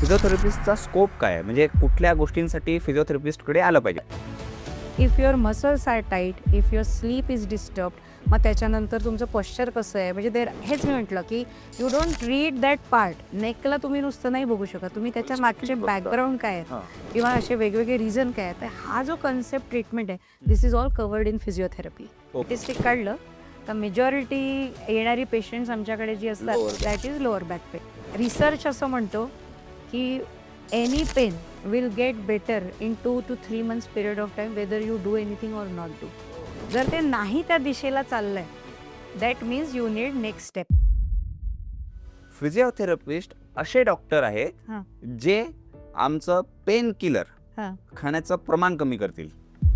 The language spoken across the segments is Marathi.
फिजिओथेरपिस्टचा स्कोप काय आहे? म्हणजे कुठल्या गोष्टींसाठी फिजिओथेरपिस्टकडे आलं पाहिजे? If your muscles are tight, if your sleep is disturbed, मग त्याच्यानंतर तुमचं पॉश्चर कसं आहे, म्हणजे हेच मी म्हटलं की you don't read that part. नेकला तुम्ही नुसतं नाही बघू शकत, तुम्ही त्याच्या मागचे बॅकग्राऊंड काय आहेत हां. किंवा असे वेगवेगळे रिझन काय आहेत. तर हा जो कन्सेप्ट ट्रीटमेंट आहे, this is all covered in physiotherapy. Statistic काढलं तर मेजॉरिटी येणारी पेशंट्स आमच्याकडे जी Lower असतात back. That is lower back pain. Research असं म्हणतो की any pain will get better in 2 to 3 months period of time whether you do anything or not do. जर ते नाही त्या दिशेला चाललंय, that means you need next step. Physiotherapist असे डॉक्टर आहेत हां. जे आमचं पेन किलर हां. खाण्याचं प्रमाण कमी करतील.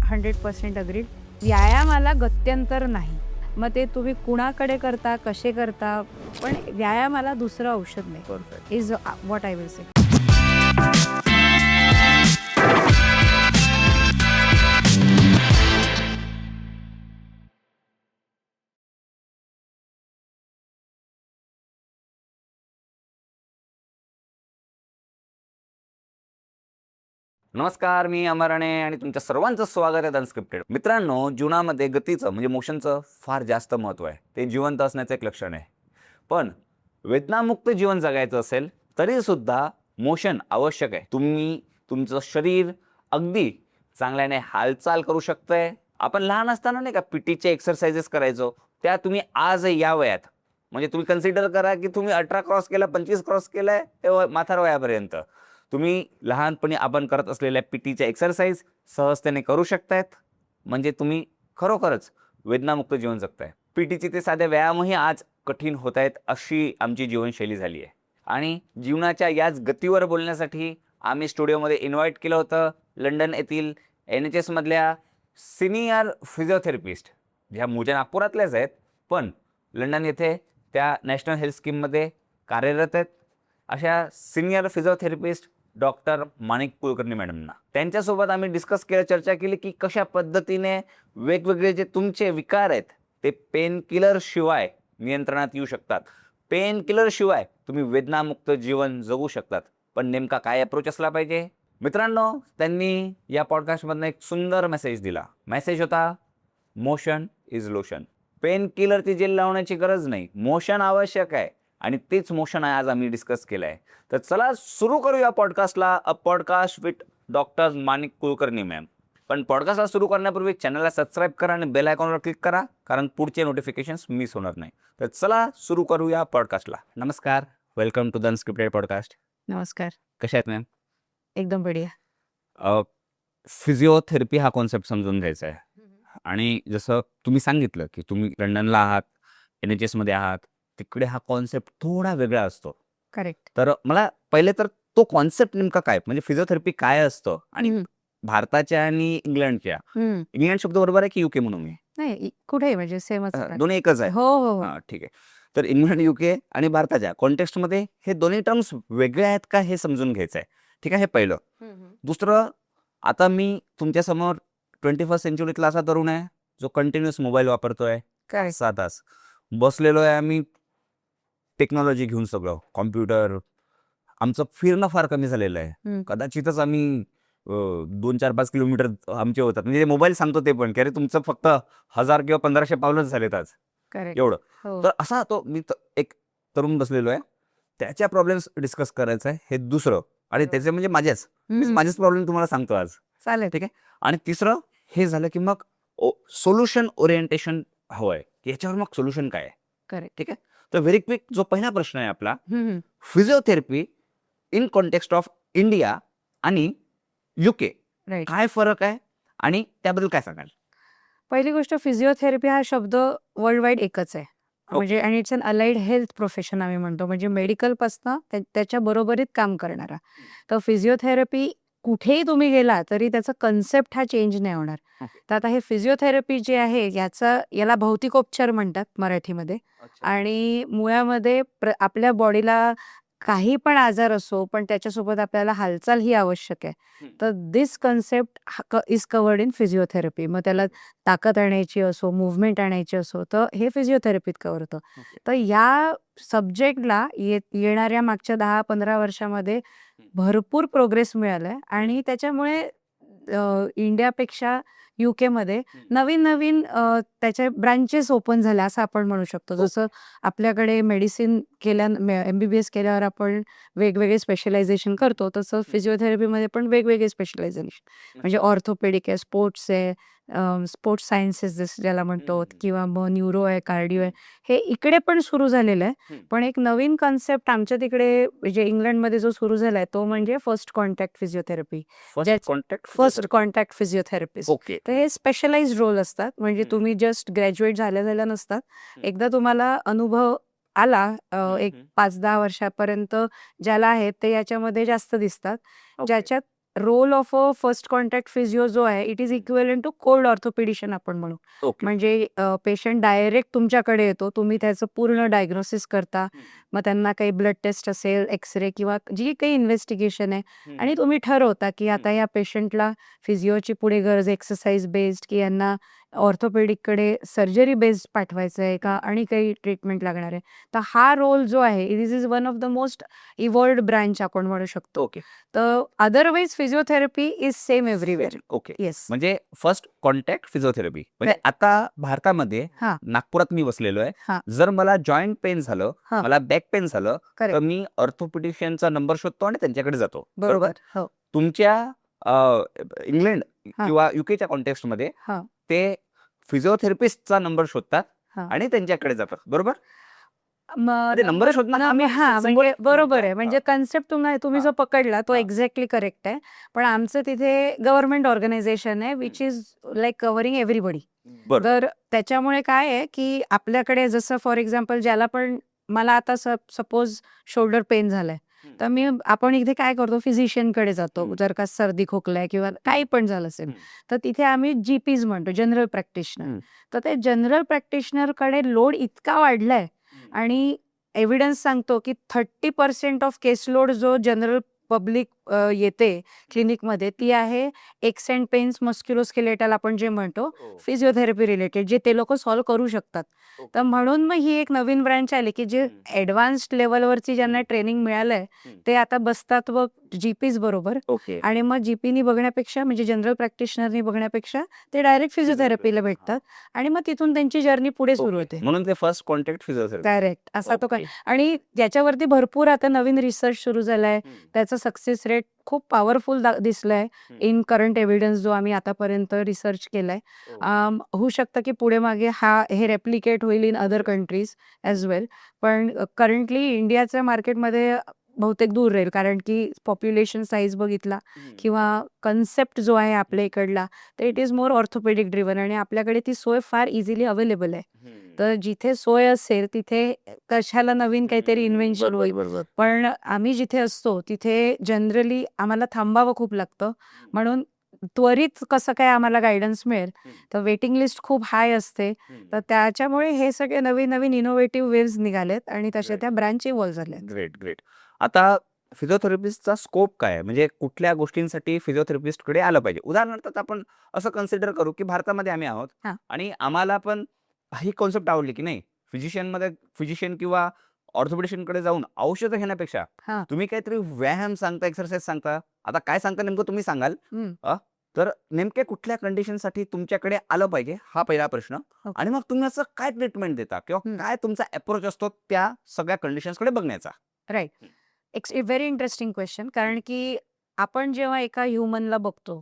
100% अग्रीड. व्यायामाला गत्यंतर नाही. मग ते तुम्ही कुणाकडे करता, कसे करता, पण व्यायामाला दुसरं औषध नाही. Perfect. Is what I will से. नमस्कार, मी अमर आणि तुमच्या सर्वांचं स्वागत आहे अनस्क्रिप्टेड. मित्रांनो, जीवनामध्ये गतीचं म्हणजे मोशनचं फार जास्त महत्त्व आहे. ते जिवंत असण्याचं एक लक्षण आहे. पण वेदनामुक्त जीवन जगायचं असेल तरीसुद्धा मोशन आवश्यक आहे. तुम्ही तुमचं शरीर अगदी चांगल्याने हालचाल करू शकतंय. आपण लहान असताना नाही का पीटीचे एक्सरसाइजेस करायचो, त्या तुम्ही आज या वयात म्हणजे तुम्ही कन्सिडर करा की तुम्ही 18 क्रॉस केला, 25 क्रॉस केलाय, ते म्हातार वयापर्यंत तुम्ही लहानपणी आपण करत असलेल्या पीटीच्या एक्सरसाइज सहजतेने करू शकतायत. म्हणजे तुम्ही खरोखरच वेदनामुक्त जीवन जगताय. पीटीचे ते साधे व्यायामही आज कठीण होत आहेत, अशी आमची जीवनशैली झाली आहे. आणि जीवनाच्या याच गतीवर बोलण्यासाठी आम्ही स्टुडिओमध्ये इन्व्हाइट केलं होतं लंडन येथील NHS मधल्या सिनियर फिजिओथेरपिस्ट, ज्या मूळच्या नागपुरातल्याच आहेत, पण लंडन येथे त्या नॅशनल हेल्थ स्कीममध्ये कार्यरत आहेत. अशा senior physiotherapist doctor Manik Kulkarni मॅडमना त्यांच्यासोबत आम्ही डिस्कस केलं, चर्चा केली की कशा पद्धतीने वेगवेगळे जे तुमचे विकार आहेत ते पेन किलर शिवाय नियंत्रणात येऊ शकतात. पेन किलर शिवाय तुम्ही वेदनामुक्त जीवन जगू शकतात. पण नेमका काय अप्रोच असला पाहिजे? मित्रांनो, त्यांनी या पॉडकास्टमधनं एक सुंदर मेसेज दिला. मेसेज होता, मोशन इज लोशन. पेन किलरची जेल लावण्याची गरज नाही, मोशन आवश्यक आहे. आणि तेच मोशन आहे आज आम्ही डिस्कस केलं आहे. तर चला सुरू करूया पॉडकास्टला. A podcast with doctor Manik Kulkarni ma'am. पण पॉडकास्टला सुरू करण्यापूर्वी चॅनलला सबस्क्राईब करा आणि बेल आयकॉनवर क्लिक करा, कारण पुढचे नोटिफिकेशन्स मिस होणार नाही. तर चला सुरू करूया पॉडकास्टला. नमस्कार, welcome to the unscripted podcast. नमस्कार. कशा आहेत मॅम? एकदम बढिया. फिजिओथेरपी हा कॉन्सेप्ट समजून घ्यायचा आहे. आणि जसं तुम्ही सांगितलं की तुम्ही लंडनला आहात, NHS मध्ये आहात, तिकडे हा कॉन्सेप्ट थोडा वेगळा असतो. करेक्ट. तर मला पहिले तर तो कॉन्सेप्ट नेमका काय, म्हणजे फिजिओथेरपी काय असतं? आणि भारताच्या आणि इंग्लंडच्या, इंग्लंड शब्द बरोबर आहे की UK म्हणून मी? नाही, कुठेही म्हणजे सेमच. दोन्ही एकच आहे. हो हो हो. ठीक आहे. तर इंग्लंड, UK आणि भारताच्या कॉन्टेक्स्टमध्ये हे दोन्ही टर्म्स वेगळे आहेत का हे समजून घ्यायचं आहे. ठीक आहे, हे पहिलं. दुसरं, आता मी तुमच्यासमोर 21st सेंचुरीतला असा तरुण आहे जो कंटिन्युअस मोबाईल वापरतोय, काय 6 तास बसलेलो आहे आम्ही टेक्नॉलॉजी घेऊन, सगळं कॉम्प्युटर. आमचं फिरणं फार कमी झालेलं आहे. कदाचितच आम्ही 2-4-5 किलोमीटर आमचे होतात, म्हणजे मोबाईल सांगतो ते पण की अरे तुमचं फक्त 1000 किंवा 1500 पावलंच झालेत आज, करेक्ट. एवढं. हो. तर असा तो मी एक तरुण बसलेलो आहे, त्याच्या प्रॉब्लेम्स डिस्कस करायचं आहे, हे दुसरं. आणि त्याचे म्हणजे माझेच प्रॉब्लेम तुम्हाला सांगतो आज. चालेल. ठीक आहे. आणि तिसरं हे झालं की मग सोल्युशन ओरिएंटेशन हवं आहे, की याच्यावर मग सोल्युशन काय आहे. करेक्ट. ठीक आहे. तर व्हेरी क्विक जो पहिला प्रश्न आहे आपला, physiotherapy in context of India आणि UK राईट. काय फरक आहे आणि त्याबद्दल काय सांगाल? पहिली गोष्ट, फिजिओथेरपी हा शब्द वर्ल्ड वाईड एकच आहे. म्हणजे आणि it's an allied health profession आम्ही म्हणतो, म्हणजे मेडिकलपासनं त्याच्या बरोबरीत काम करणारा. तर फिजिओथेरपी कुठेही तुम्ही गेला तरी त्याचा कन्सेप्ट हा चेंज नाही होणार. तर आता हे फिजिओथेरपी जे आहे याला भौतिकोपचार म्हणतात मराठीमध्ये. आणि मुळामध्ये आपल्या बॉडीला काही पण आजार असो, पण त्याच्यासोबत आपल्याला हालचाल ही आवश्यक आहे. हं. तर this concept is covered in physiotherapy. मग त्याला ताकद आणायची असो, मूव्हमेंट आणायची असो, तर हे फिजिओथेरपीत कव्हर होतं. ओके. तर या सब्जेक्टला येणाऱ्या मागच्या 10-15 वर्षामध्ये भरपूर प्रोग्रेस मिळालाय आणि त्याच्यामुळे इंडियापेक्षा यूकेमध्ये नवीन-नवीन त्याचे ब्रांचेस ओपन झाले असं आपण म्हणू शकतो. जसं आपल्याकडे मेडिसिन एम-बी-बी-एस केल्यावर आपण वेगवेगळे स्पेशलायझेशन करतो, तसं फिजिओथेरपीमध्ये पण वेगवेगळे स्पेशलायझेशन म्हणजे ऑर्थोपेडिक आहे, स्पोर्ट्स आहे, स्पोर्ट्स सायन्सेस ज्याला म्हणतो किंवा मग न्यूरो आहे, कार्डिओ आहे. हे इकडे पण सुरू झालेलं आहे. पण एक नवीन कन्सेप्ट आमच्या तिकडे म्हणजे इंग्लंडमध्ये जो सुरू झालाय तो म्हणजे first contact physiotherapy. First contact first contact physiotherapist. Okay. तर हे स्पेशलाइज्ड रोल असतात. म्हणजे तुम्ही जस्ट ग्रॅज्युएट झाल्या नसतात. एकदा तुम्हाला अनुभव आला एक 5-10 वर्षापर्यंत ज्याला आहेत ते याच्यामध्ये जास्त दिसतात. ज्याच्यात role of a first contact physio जो आहे it is equivalent to called orthopedician आपण म्हणू. ओके. म्हणजे पेशंट डायरेक्ट तुमच्याकडे येतो. तुम्ही त्याचं पूर्ण डायग्नोसिस करता. मग त्यांना काही ब्लड टेस्ट असेल, एक्स-रे किंवा जी काही इन्व्हेस्टिगेशन आहे आणि तुम्ही ठरवता की आता या पेशंटला फिजिओची पुढे गरज एक्सरसाइज बेस्ड की यांना ऑर्थोपेडिककडे सर्जरी बेस्ड पाठवायचं आहे का आणि काही ट्रीटमेंट लागणार आहे. तर हा रोल जो आहे this is one of the most evolved branch आपण म्हणू शकतो. ओके. तर otherwise physiotherapy is same everywhere. Okay. Yes. म्हणजे फर्स्ट कॉन्टॅक्ट फिजिओथेरपी म्हणजे आता भारतामध्ये हां. नागपुरात मी बसलेलो आहे. हां. जर मला जॉईंट पेन झालं, हां. मला बॅक पेन झालं, तर करेक्ट. मी ऑर्थोपेडिशियनचा नंबर शोधतो आणि त्यांच्याकडे जातो. बरोबर? बरोबर. हो. तुमच्या इंग्लंड हां. किंवा युकेच्या कॉन्टेक्स्टमध्ये हां. ते फिजिओथेरपिस्टचा नंबर शोधतात हां. आणि त्यांच्याकडे जातात. बरोबर? मग नंबर शोधणं हा म्हणजे बरोबर आहे. म्हणजे हां. कन्सेप्ट तुम्ही जो पकडला तो हां. एक्झॅक्टली करेक्ट आहे. पण आमचं तिथे गव्हर्नमेंट ऑर्गनायझेशन आहे which is like covering everybody. बरोबर. तर त्याच्यामुळे काय आहे की आपल्याकडे जसं फॉर एक्झाम्पल ज्याला पण मला आता सपोज शोल्डर पेन झालाय तर आपण इथे काय करतो फिजिशियनकडे जातो. जर का सर्दी खोकलाय किंवा काही पण झालं असेल तर तिथे आम्ही जीपीज म्हणतो जनरल प्रॅक्टिशनर. तर ते जनरल प्रॅक्टिशनरकडे लोड इतका वाढलाय आणि एव्हिडन्स सांगतो की 30% ऑफ केसलोड जो जनरल पब्लिक येते क्लिनिकमध्ये ती आहे एक्स अँड पेन्स मस्क्युलोस्केलेटल आपण जे म्हणतो फिजिओथेरपी रिलेटेड जे ते लोक सॉल्व्ह करू शकतात. तर म्हणून मग ही एक नवीन ब्रँच आली की जे ॲडव्हान्स्ड लेवलवरची ज्यांना ट्रेनिंग मिळालंय ते आता बसतात व जीपीज बरोबर ओके. आणि मग जीपीनी बघण्यापेक्षा म्हणजे जनरल प्रॅक्टिशनरनी बघण्यापेक्षा ते डायरेक्ट फिजिओथेरपीला भेटतात आणि मग तिथून त्यांची जर्नी पुढे सुरू होते. म्हणून ते फर्स्ट कॉन्टॅक्ट फिजिओथेरपी. करेक्ट. असा तो काय आणि याच्यावरती भरपूर आता नवीन रिसर्च सुरू झालाय. त्याचा सक्सेस रेट खूप पॉवरफुल दिसलाय इन करंट एव्हिडन्स जो आम्ही आतापर्यंत रिसर्च केलाय. होऊ शकतं की पुढे मागे हे रेप्लिकेट होईल इन अदर कंट्रीज ॲज वेल. पण करंटली इंडियाच्या मार्केटमध्ये बहुतेक दूर राहील कारण की पॉप्युलेशन साईज बघितला किंवा कन्सेप्ट जो आहे आपल्या इकडला तर it is more orthopaedic driven आणि आपल्याकडे ती सोय फार इझिली अवेलेबल आहे. तर जिथे सोय असेल तिथे कशाला नवीन काहीतरी इन्व्हेन्शन होईल. बरोबर. पण आम्ही जिथे असतो तिथे जनरली आम्हाला थांबावं खूप लागतं. म्हणून त्वरित कसं काय आम्हाला गायडन्स मिळेल तर वेटिंग लिस्ट खूप हाय असते. तर त्याच्यामुळे हे सगळे नवीन इनोव्हेटिव्ह वेव्ज निघालेत आणि तशा त्या ब्रँच इव्हॉल्व झाल्यात. Great great. आता फिजिओथेरपिस्टचा स्कोप काय आहे? म्हणजे कुठल्या गोष्टींसाठी फिजिओथेरपिस्टकडे आलं पाहिजे? उदाहरणार्थ आपण असं कन्सिडर करू की भारतामध्ये आम्ही आहोत हां. आणि आम्हाला पण ही कॉन्सेप्ट आवडली की नाही फिजिशियन किंवा ऑर्थोपेडिशियनकडे जाऊन औषधं घेण्यापेक्षा हां. तुम्ही काहीतरी व्यायाम सांगता, एक्सरसाइज सांगता. आता काय सांगता नेमकं तुम्ही सांगाल. हं. तर नेमके कुठल्या कंडिशनसाठी तुमच्याकडे आलं पाहिजे हा पहिला प्रश्न. ओके. आणि मग तुम्ही असं काय ट्रीटमेंट देता किंवा काय तुमचा अप्रोच असतो त्या सगळ्या कंडिशन्सकडे बघण्याचा? Right. It's a very interesting question कारण की आपण जेव्हा एका ह्युमनला बघतो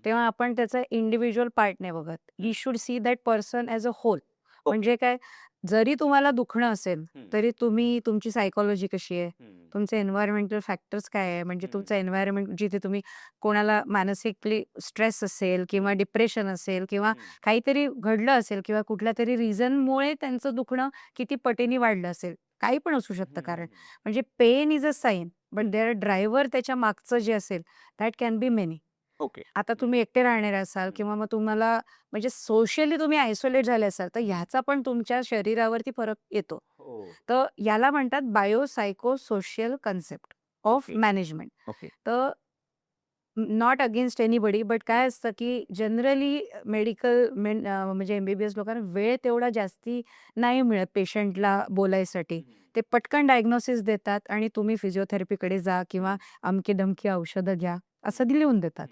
तेव्हा आपण त्याचा इंडिव्हिज्युअल पार्ट नाही बघत. You should see that person as a hole. म्हणजे काय जरी तुम्हाला दुखणं असेल तरी तुमची सायकॉलॉजी कशी आहे, तुमचे एन्व्हायरमेंटल फॅक्टर्स काय आहे, म्हणजे तुमचं एन्व्हायरमेंट जिथे तुम्ही कोणाला मानसिकली स्ट्रेस असेल किंवा डिप्रेशन असेल किंवा काहीतरी घडलं असेल किंवा कुठल्या तरी रिझनमुळे त्यांचं दुखणं किती पटीने वाढलं असेल काही पण असू शकतं कारण. म्हणजे pain is a sign but their driver त्याच्या मागचं जे असेल that can be many. Okay. आता तुम्ही एकटे राहणारे असाल किंवा मग तुम्हाला म्हणजे सोशली तुम्ही आयसोलेट झाले असाल, तर ह्याचा पण तुमच्या शरीरावरती फरक येतो. हो. तर याला म्हणतात bio psycho social concept of okay. Management. Okay. तर नॉट अगेन्स्ट एनीबडी, बट काय असतं की जनरली मेडिकल म्हणजे एमबीबीएस लोकांना वेळ तेवढा जास्ती नाही मिळत पेशंटला बोलायसाठी. ते पटकन डायग्नोसिस देतात आणि तुम्ही फिजिओथेरपीकडे जा किंवा अमकी-डमकी औषधं घ्या, असं लिहून देतात.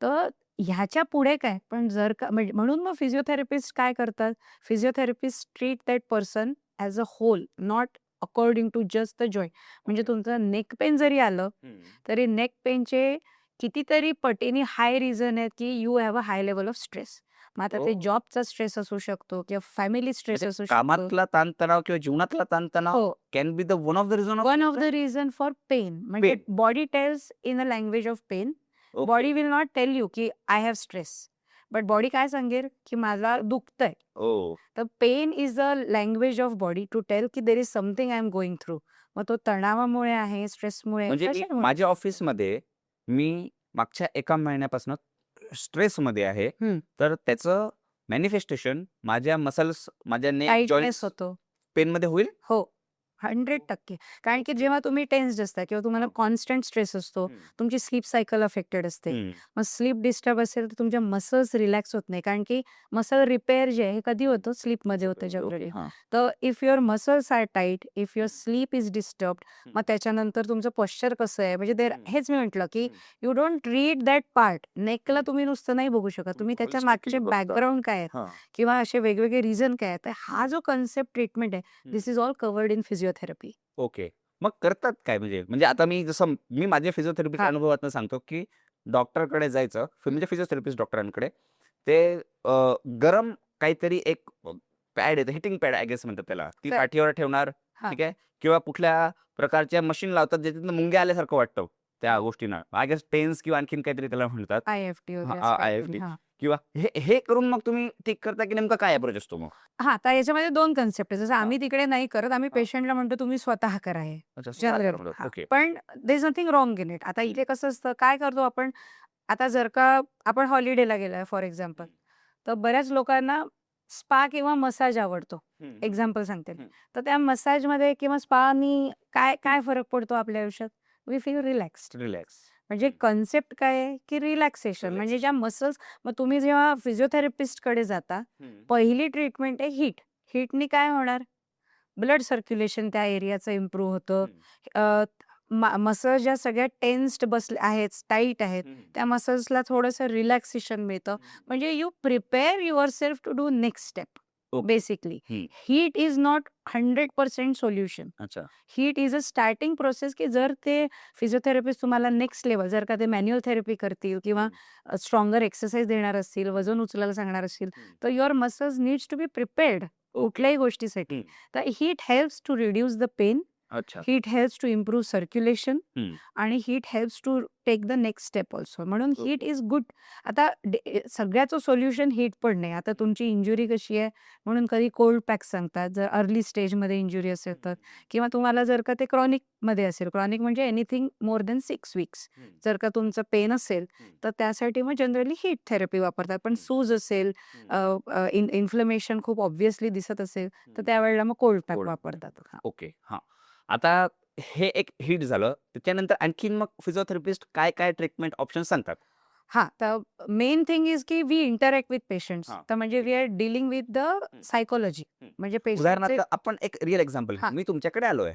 तर ह्याच्या पुढे काय? पण जर का म्हणजे म्हणून मग फिजिओथेरपिस्ट काय करतात? Physiotherapist treat that person as a whole, not according to just the joint. म्हणजे तुमचं नेक पेन जरी आलं, तरी नेक पेनचे कितीतरी पटीने हाय रिझन आहेत, की you have a high level of stress. मग आता ते हो. जॉबचा स्ट्रेस असू शकतो किंवा फॅमिली स्ट्रेस म्हणजे असू शकतो. कामातला ताणतणाव किंवा जीवनातला ताणतणाव हो. Can be the one of the reason one of the reason for pain. म्हणजे pain. Body tells in a language of pain. Okay. Body will not tell you की I have stress. But body काय सांगेल की मला दुखतंय. ओ. तर pain is a language of body to tell की there is something I am going through. मग तो तणावामुळे आहे, स्ट्रेसमुळे, म्हणजे मी कशामुळे? माझ्या ऑफिसमध्ये मी मागच्या 1 महिन्यापासून स्ट्रेसमध्ये आहे. हं. तर त्याचं मॅनिफेस्टेशन माझ्या मसल्स, माझ्या नेक टाईटनेस जॉइंट्स होतो. पेनमध्ये होईल? हो, 100%. कारण की जेव्हा तुम्ही टेन्स्ड असता किंवा तुम्हाला हां. कॉन्स्टंट स्ट्रेस असतो, हं. तुमची स्लीप सायकल अफेक्टेड असते. हं. मग स्लीप डिस्टर्ब असेल तर तुमच्या मसल्स रिलॅक्स होत नाही. कारण की मसल रिपेअर जे आहे हे कधी होतं? स्लीपमध्ये होतं ओके. जनरली. हां. तर if your muscles are tight, if your sleep is disturbed, हं. मग त्याच्यानंतर तुमचं पॉश्चर कसं आहे? म्हणजे हं. हेच मी म्हटलं की हं. You don't read that part. नेकला हं. तुम्ही नुसतं नाही बघू शकत. तुम्ही त्याच्या मागचे होलिस्टिकली बघता. बॅकग्राऊंड काय आहेत हां. किंवा असे वेगवेगळे रिझन काय आहेत. तर हा जो कन्सेप्ट ट्रीटमेंट आहे, हं. This is all covered in physiotherapy. Okay. मग करतात काय म्हणजे आता मी जसं मी माझ्या फिजिओथेरपीच्या हां. अनुभवातून सांगतो, की डॉक्टरकडे जायचं, म्हणजे फिजिओथेरपिस्ट डॉक्टरांकडे. ते गरम काहीतरी एक पॅड येतं, हिटिंग पॅड आय गेस म्हणतात त्याला. ती करेक्ट. पाठीवर ठेवणार, हां. ठीक आहे. किंवा कुठल्या प्रकारच्या मशीन लावतात ज्याच्यातनं मुंग्या आल्यासारखं वाटतं त्या गोष्टींना. आय गेस टेन्स किंवा आणखीन काहीतरी त्याला म्हणतात. आय-एफ-टी हां, वगैरे असं काहीतरी. IFT हां. किंवा हे हे करून मग तुम्ही ठीक करता, की नेमका काय अप्रोच असतो मग? हां, तर याच्यामध्ये 2 कन्सेप्ट आहेत. जसं हां. आम्ही तिकडे नाही करत. आम्ही हां. पेशंटला म्हणतो तुम्ही स्वतः करा हे. अच्छा, स्वतः जनरल. करतात. हां. ओके. पण there is nothing wrong in it. आता हं. इथे कसं असतं, काय करतो आपण, आता जर का आपण हॉलिडेला गेलोय फॉर एक्झाम्पल, हं. तर बऱ्याच लोकांना स्पा किंवा मसाज आवडतो. हं, हं. एक्झाम्पल सांगते मी. हं. तर त्या मसाजमध्ये किंवा स्पानी काय हं. काय फरक पडतो आपल्या आयुष्यात? We feel relaxed. रिलॅक्स. म्हणजे हं. कन्सेप्ट काय आहे, की रिलॅक्सेशन. म्हणजे ज्या मसल्स, मग तुम्ही जेव्हा फिजिओथेरपिस्टकडे जाता, हं. पहिली ट्रीटमेंट आहे हीट. हीटनी काय होणार? ब्लड सर्क्युलेशन त्या एरियाचं इम्प्रूव्ह होतं. हं. मसल्स ज्या सगळ्या टेन्स्ड आहेत, टाईट आहेत, हं. त्या मसल्सला थोडंसं रिलॅक्सेशन मिळतं. हं. म्हणजे you prepare yourself to do next step okay. Basically. हं. Heat is not 100% solution. अच्छा. Heat is a starting process, की जर ते फिजिओथेरपिस्ट तुम्हाला नेक्स्ट लेव्हल, जर का ते मॅन्युअल थेरपी करतील किंवा हं. स्ट्रॉंगर एक्सरसाइज देणार असतील, वजन उचलायला सांगणार असतील, हं. तर your muscles needs to be prepared okay. कुठल्याही गोष्टीसाठी. हं. तर heat helps to reduce the pain, अच्छा. Heat helps to improve circulation हं. आणि heat helps to take the next step also. म्हणून हीट ओके. Is good. आता सगळ्याचं सोल्युशन हीट पण नाही. आता तुमची इंजुरी कशी आहे म्हणून कधी कोल्ड पॅक्स सांगतात, जर अर्ली स्टेजमध्ये इंजुरी असेल तर. किंवा तुम्हाला जर का ते क्रॉनिकमध्ये असेल, क्रॉनिक म्हणजे एनिथिंग मोर दॅन 6 वीक्स. हं. जर का तुमचं पेन असेल, हं. तर त्यासाठी मग जनरली हीट थेरपी वापरतात. पण हं. सूज असेल, हं. इन्फ्लमेशन खूप ऑब्व्हियसली दिसत असेल, तर हं. त्यावेळेला मग कोल्ड पॅक कोल्ड. वापरतात. हां. ओके. हां. आता हे एक हिट झालं. त्याच्यानंतर आणखीन मग फिजिओथेरपिस्ट काय ट्रीटमेंट ऑप्शन्स सांगतात? हां, तर मेन थिंग इज की वी इंटरॅक्ट विथ पेशंट्स. हां. तर म्हणजे we are dealing with the hmm. Psychology. हं. म्हणजे पेशंटचे उदाहरणार्थ आपण एक रिअल एक्झाम्पल घेऊ. हां. मी तुमच्याकडे आलोय.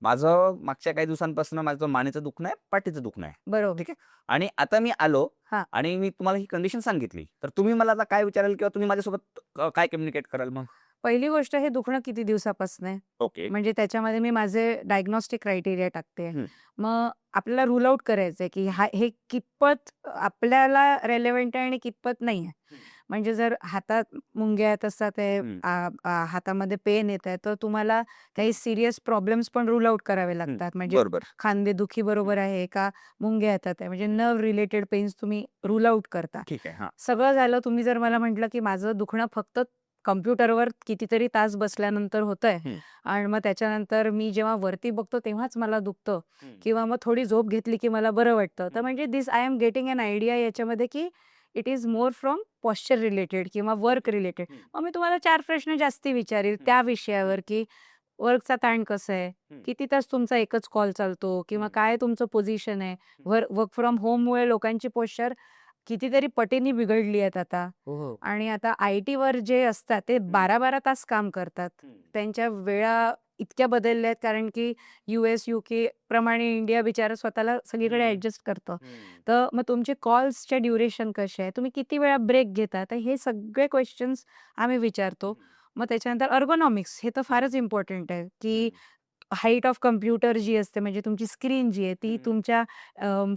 माझं मागच्या काही दिवसांपासून माझं मानेचं दुखणं आहे, पाठीचं दुखणं आहे. बरोबर. ठीक आहे. आणि आता मी आलो हां. आणि मी तुम्हाला ही कंडिशन सांगितली. तर तुम्ही मला आता काय विचाराल किंवा तुम्ही माझ्यासोबत काय कम्युनिकेट कराल मग? पहिली गोष्ट, हे दुखणं किती दिवसापासून आहे? ओके. म्हणजे त्याच्यामध्ये मी माझे डायग्नोस्टिक क्रायटेरिया टाकते. हं. मग आपल्याला रूल आउट करायचं आहे, की हे कितपत आपल्याला रेलेव्हंट आहे आणि कितपत नाही आहे. हं. म्हणजे जर हातात मुंग्या येत असतात आहे, हं. हातामध्ये पेन येत आहे, तर तुम्हाला काही सीरियस प्रॉब्लेम्स पण रूल आउट करावे हं. लागतात. म्हणजे बरोबर. खांदेदुखी बरोबर आहे का मुंग्या येतात आहे, म्हणजे नर्व्ह रिलेटेड पेन्स तुम्ही रूल आउट करता. ठीक आहे. हां. सगळं झालं, तुम्ही जर मला म्हटलं, की माझं दुखणं फक्त कम्प्युटरवर कितीतरी तास बसल्यानंतर होतंय हं. आणि मग त्याच्यानंतर मी जेव्हा वरती बघतो तेव्हाच मला दुखतं किंवा मग थोडी झोप घेतली की मला बरं वाटतं. तर म्हणजे this I am getting an idea याच्यामध्ये की it is more from posture related किंवा वर्क रिलेटेड. मग मी तुम्हाला 4 प्रश्न जास्ती विचारील त्या विषयावर की वर्कचा ताण कसं आहे? किती तास तुमचा एकच कॉल चालतो किंवा काय तुमचं पोझिशन आहे? वर्क फ्रॉम होममुळे लोकांची पोश्चर कितीतरी पटीने बिघडली आहेत आता. हो. आणि आता आय-टीवर जे असतात ते 12-12 तास काम करतात. त्यांच्या वेळा इतक्या बदलल्या आहेत कारण की US, UK प्रमाणे इंडिया बिचारा स्वतःला सगळीकडे ॲडजस्ट करतं. तर मग तुमचे कॉल्सच्या ड्युरेशन कसे आहे? तुम्ही किती वेळा ब्रेक घेता? तर हे सगळे क्वेश्चन्स आम्ही विचारतो. मग त्याच्यानंतर अर्गोनॉमिक्स हे तर फारच इम्पॉर्टंट आहे, की हाईट ऑफ कॉम्प्युटर जी असते म्हणजे तुमची स्क्रीन जी आहे ती तुमच्या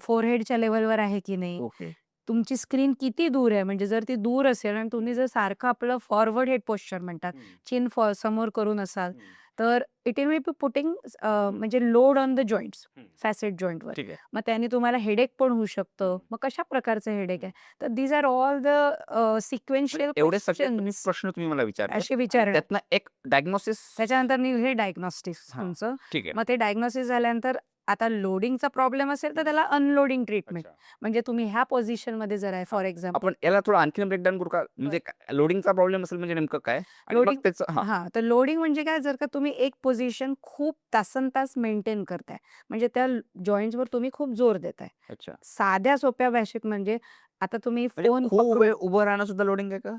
फोरहेडच्या लेव्हलवर आहे की नाही? ओके. तुमची स्क्रीन किती दूर आहे? म्हणजे जर ती दूर असेल आणि तुम्ही जर सारखं आपलं फॉरवर्ड हेड पोश्चर म्हणतात, चिन समोर करून असाल, तर इट विल बी पुटिंग म्हणजे load on the joints, facet जॉइंटवर. ठीक आहे. मग त्याने तुम्हाला हेडेक पण होऊ शकतं. मग कशा प्रकारचं हेडेक आहे? तर these are all the sequential म्हणजे एवढे सगळे क्वेश्चन्स प्रश्न तुम्ही मला विचारले असे आणि विचारणार. त्यातनं एक डायग्नोसिस. त्याच्यानंतर निघले डायग्नोस्टिक्स हां. तुमचं. ठीक आहे. मग ते डायग्नोसिस झाल्यानंतर आता लोडिंगचा प्रॉब्लेम असेल तर त्याला अनलोडिंग ट्रीटमेंट. म्हणजे तुम्ही ह्या पोझिशनमध्ये जर आहे फॉर एक्झाम्पल. आपण याला थोडं आणखीन ब्रेकडाऊन करू का? म्हणजे लोडिंगचा प्रॉब्लेम असेल म्हणजे नेमकं काय? आणि मग लोडिंग त्याचं हां. हां, तर लोडिंग म्हणजे काय? जर का तुम्ही एक पोझिशन खूप तासनतास मेंटेन करताय, म्हणजे त्या जॉइंट्सवर तुम्ही खूप जोर देताय. अच्छा. साध्या सोप्या भाषेत म्हणजे आता तुम्ही म्हणजे फोन खूप वेळ उभं राहणं सुद्धा लोडिंग आहे का?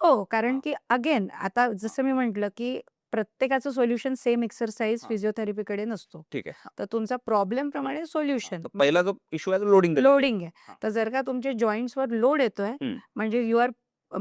हो, कारण हां. की अगेन आता जसं मी म्हटलं, की प्रत्येकाचं सोल्युशन सेम एक्सरसाइज हां. फिजिओथेरपीकडे नसतो. ठीक आहे. तर तुमचा प्रॉब्लेमप्रमाणे सोल्युशन तर पहिला जो इश्यू आहे तो लोडिंग. लोडिंग आहे. हां. तर जर का तुमच्या जॉइंट्सवर लोड येतोय, हं. म्हणजे यू आर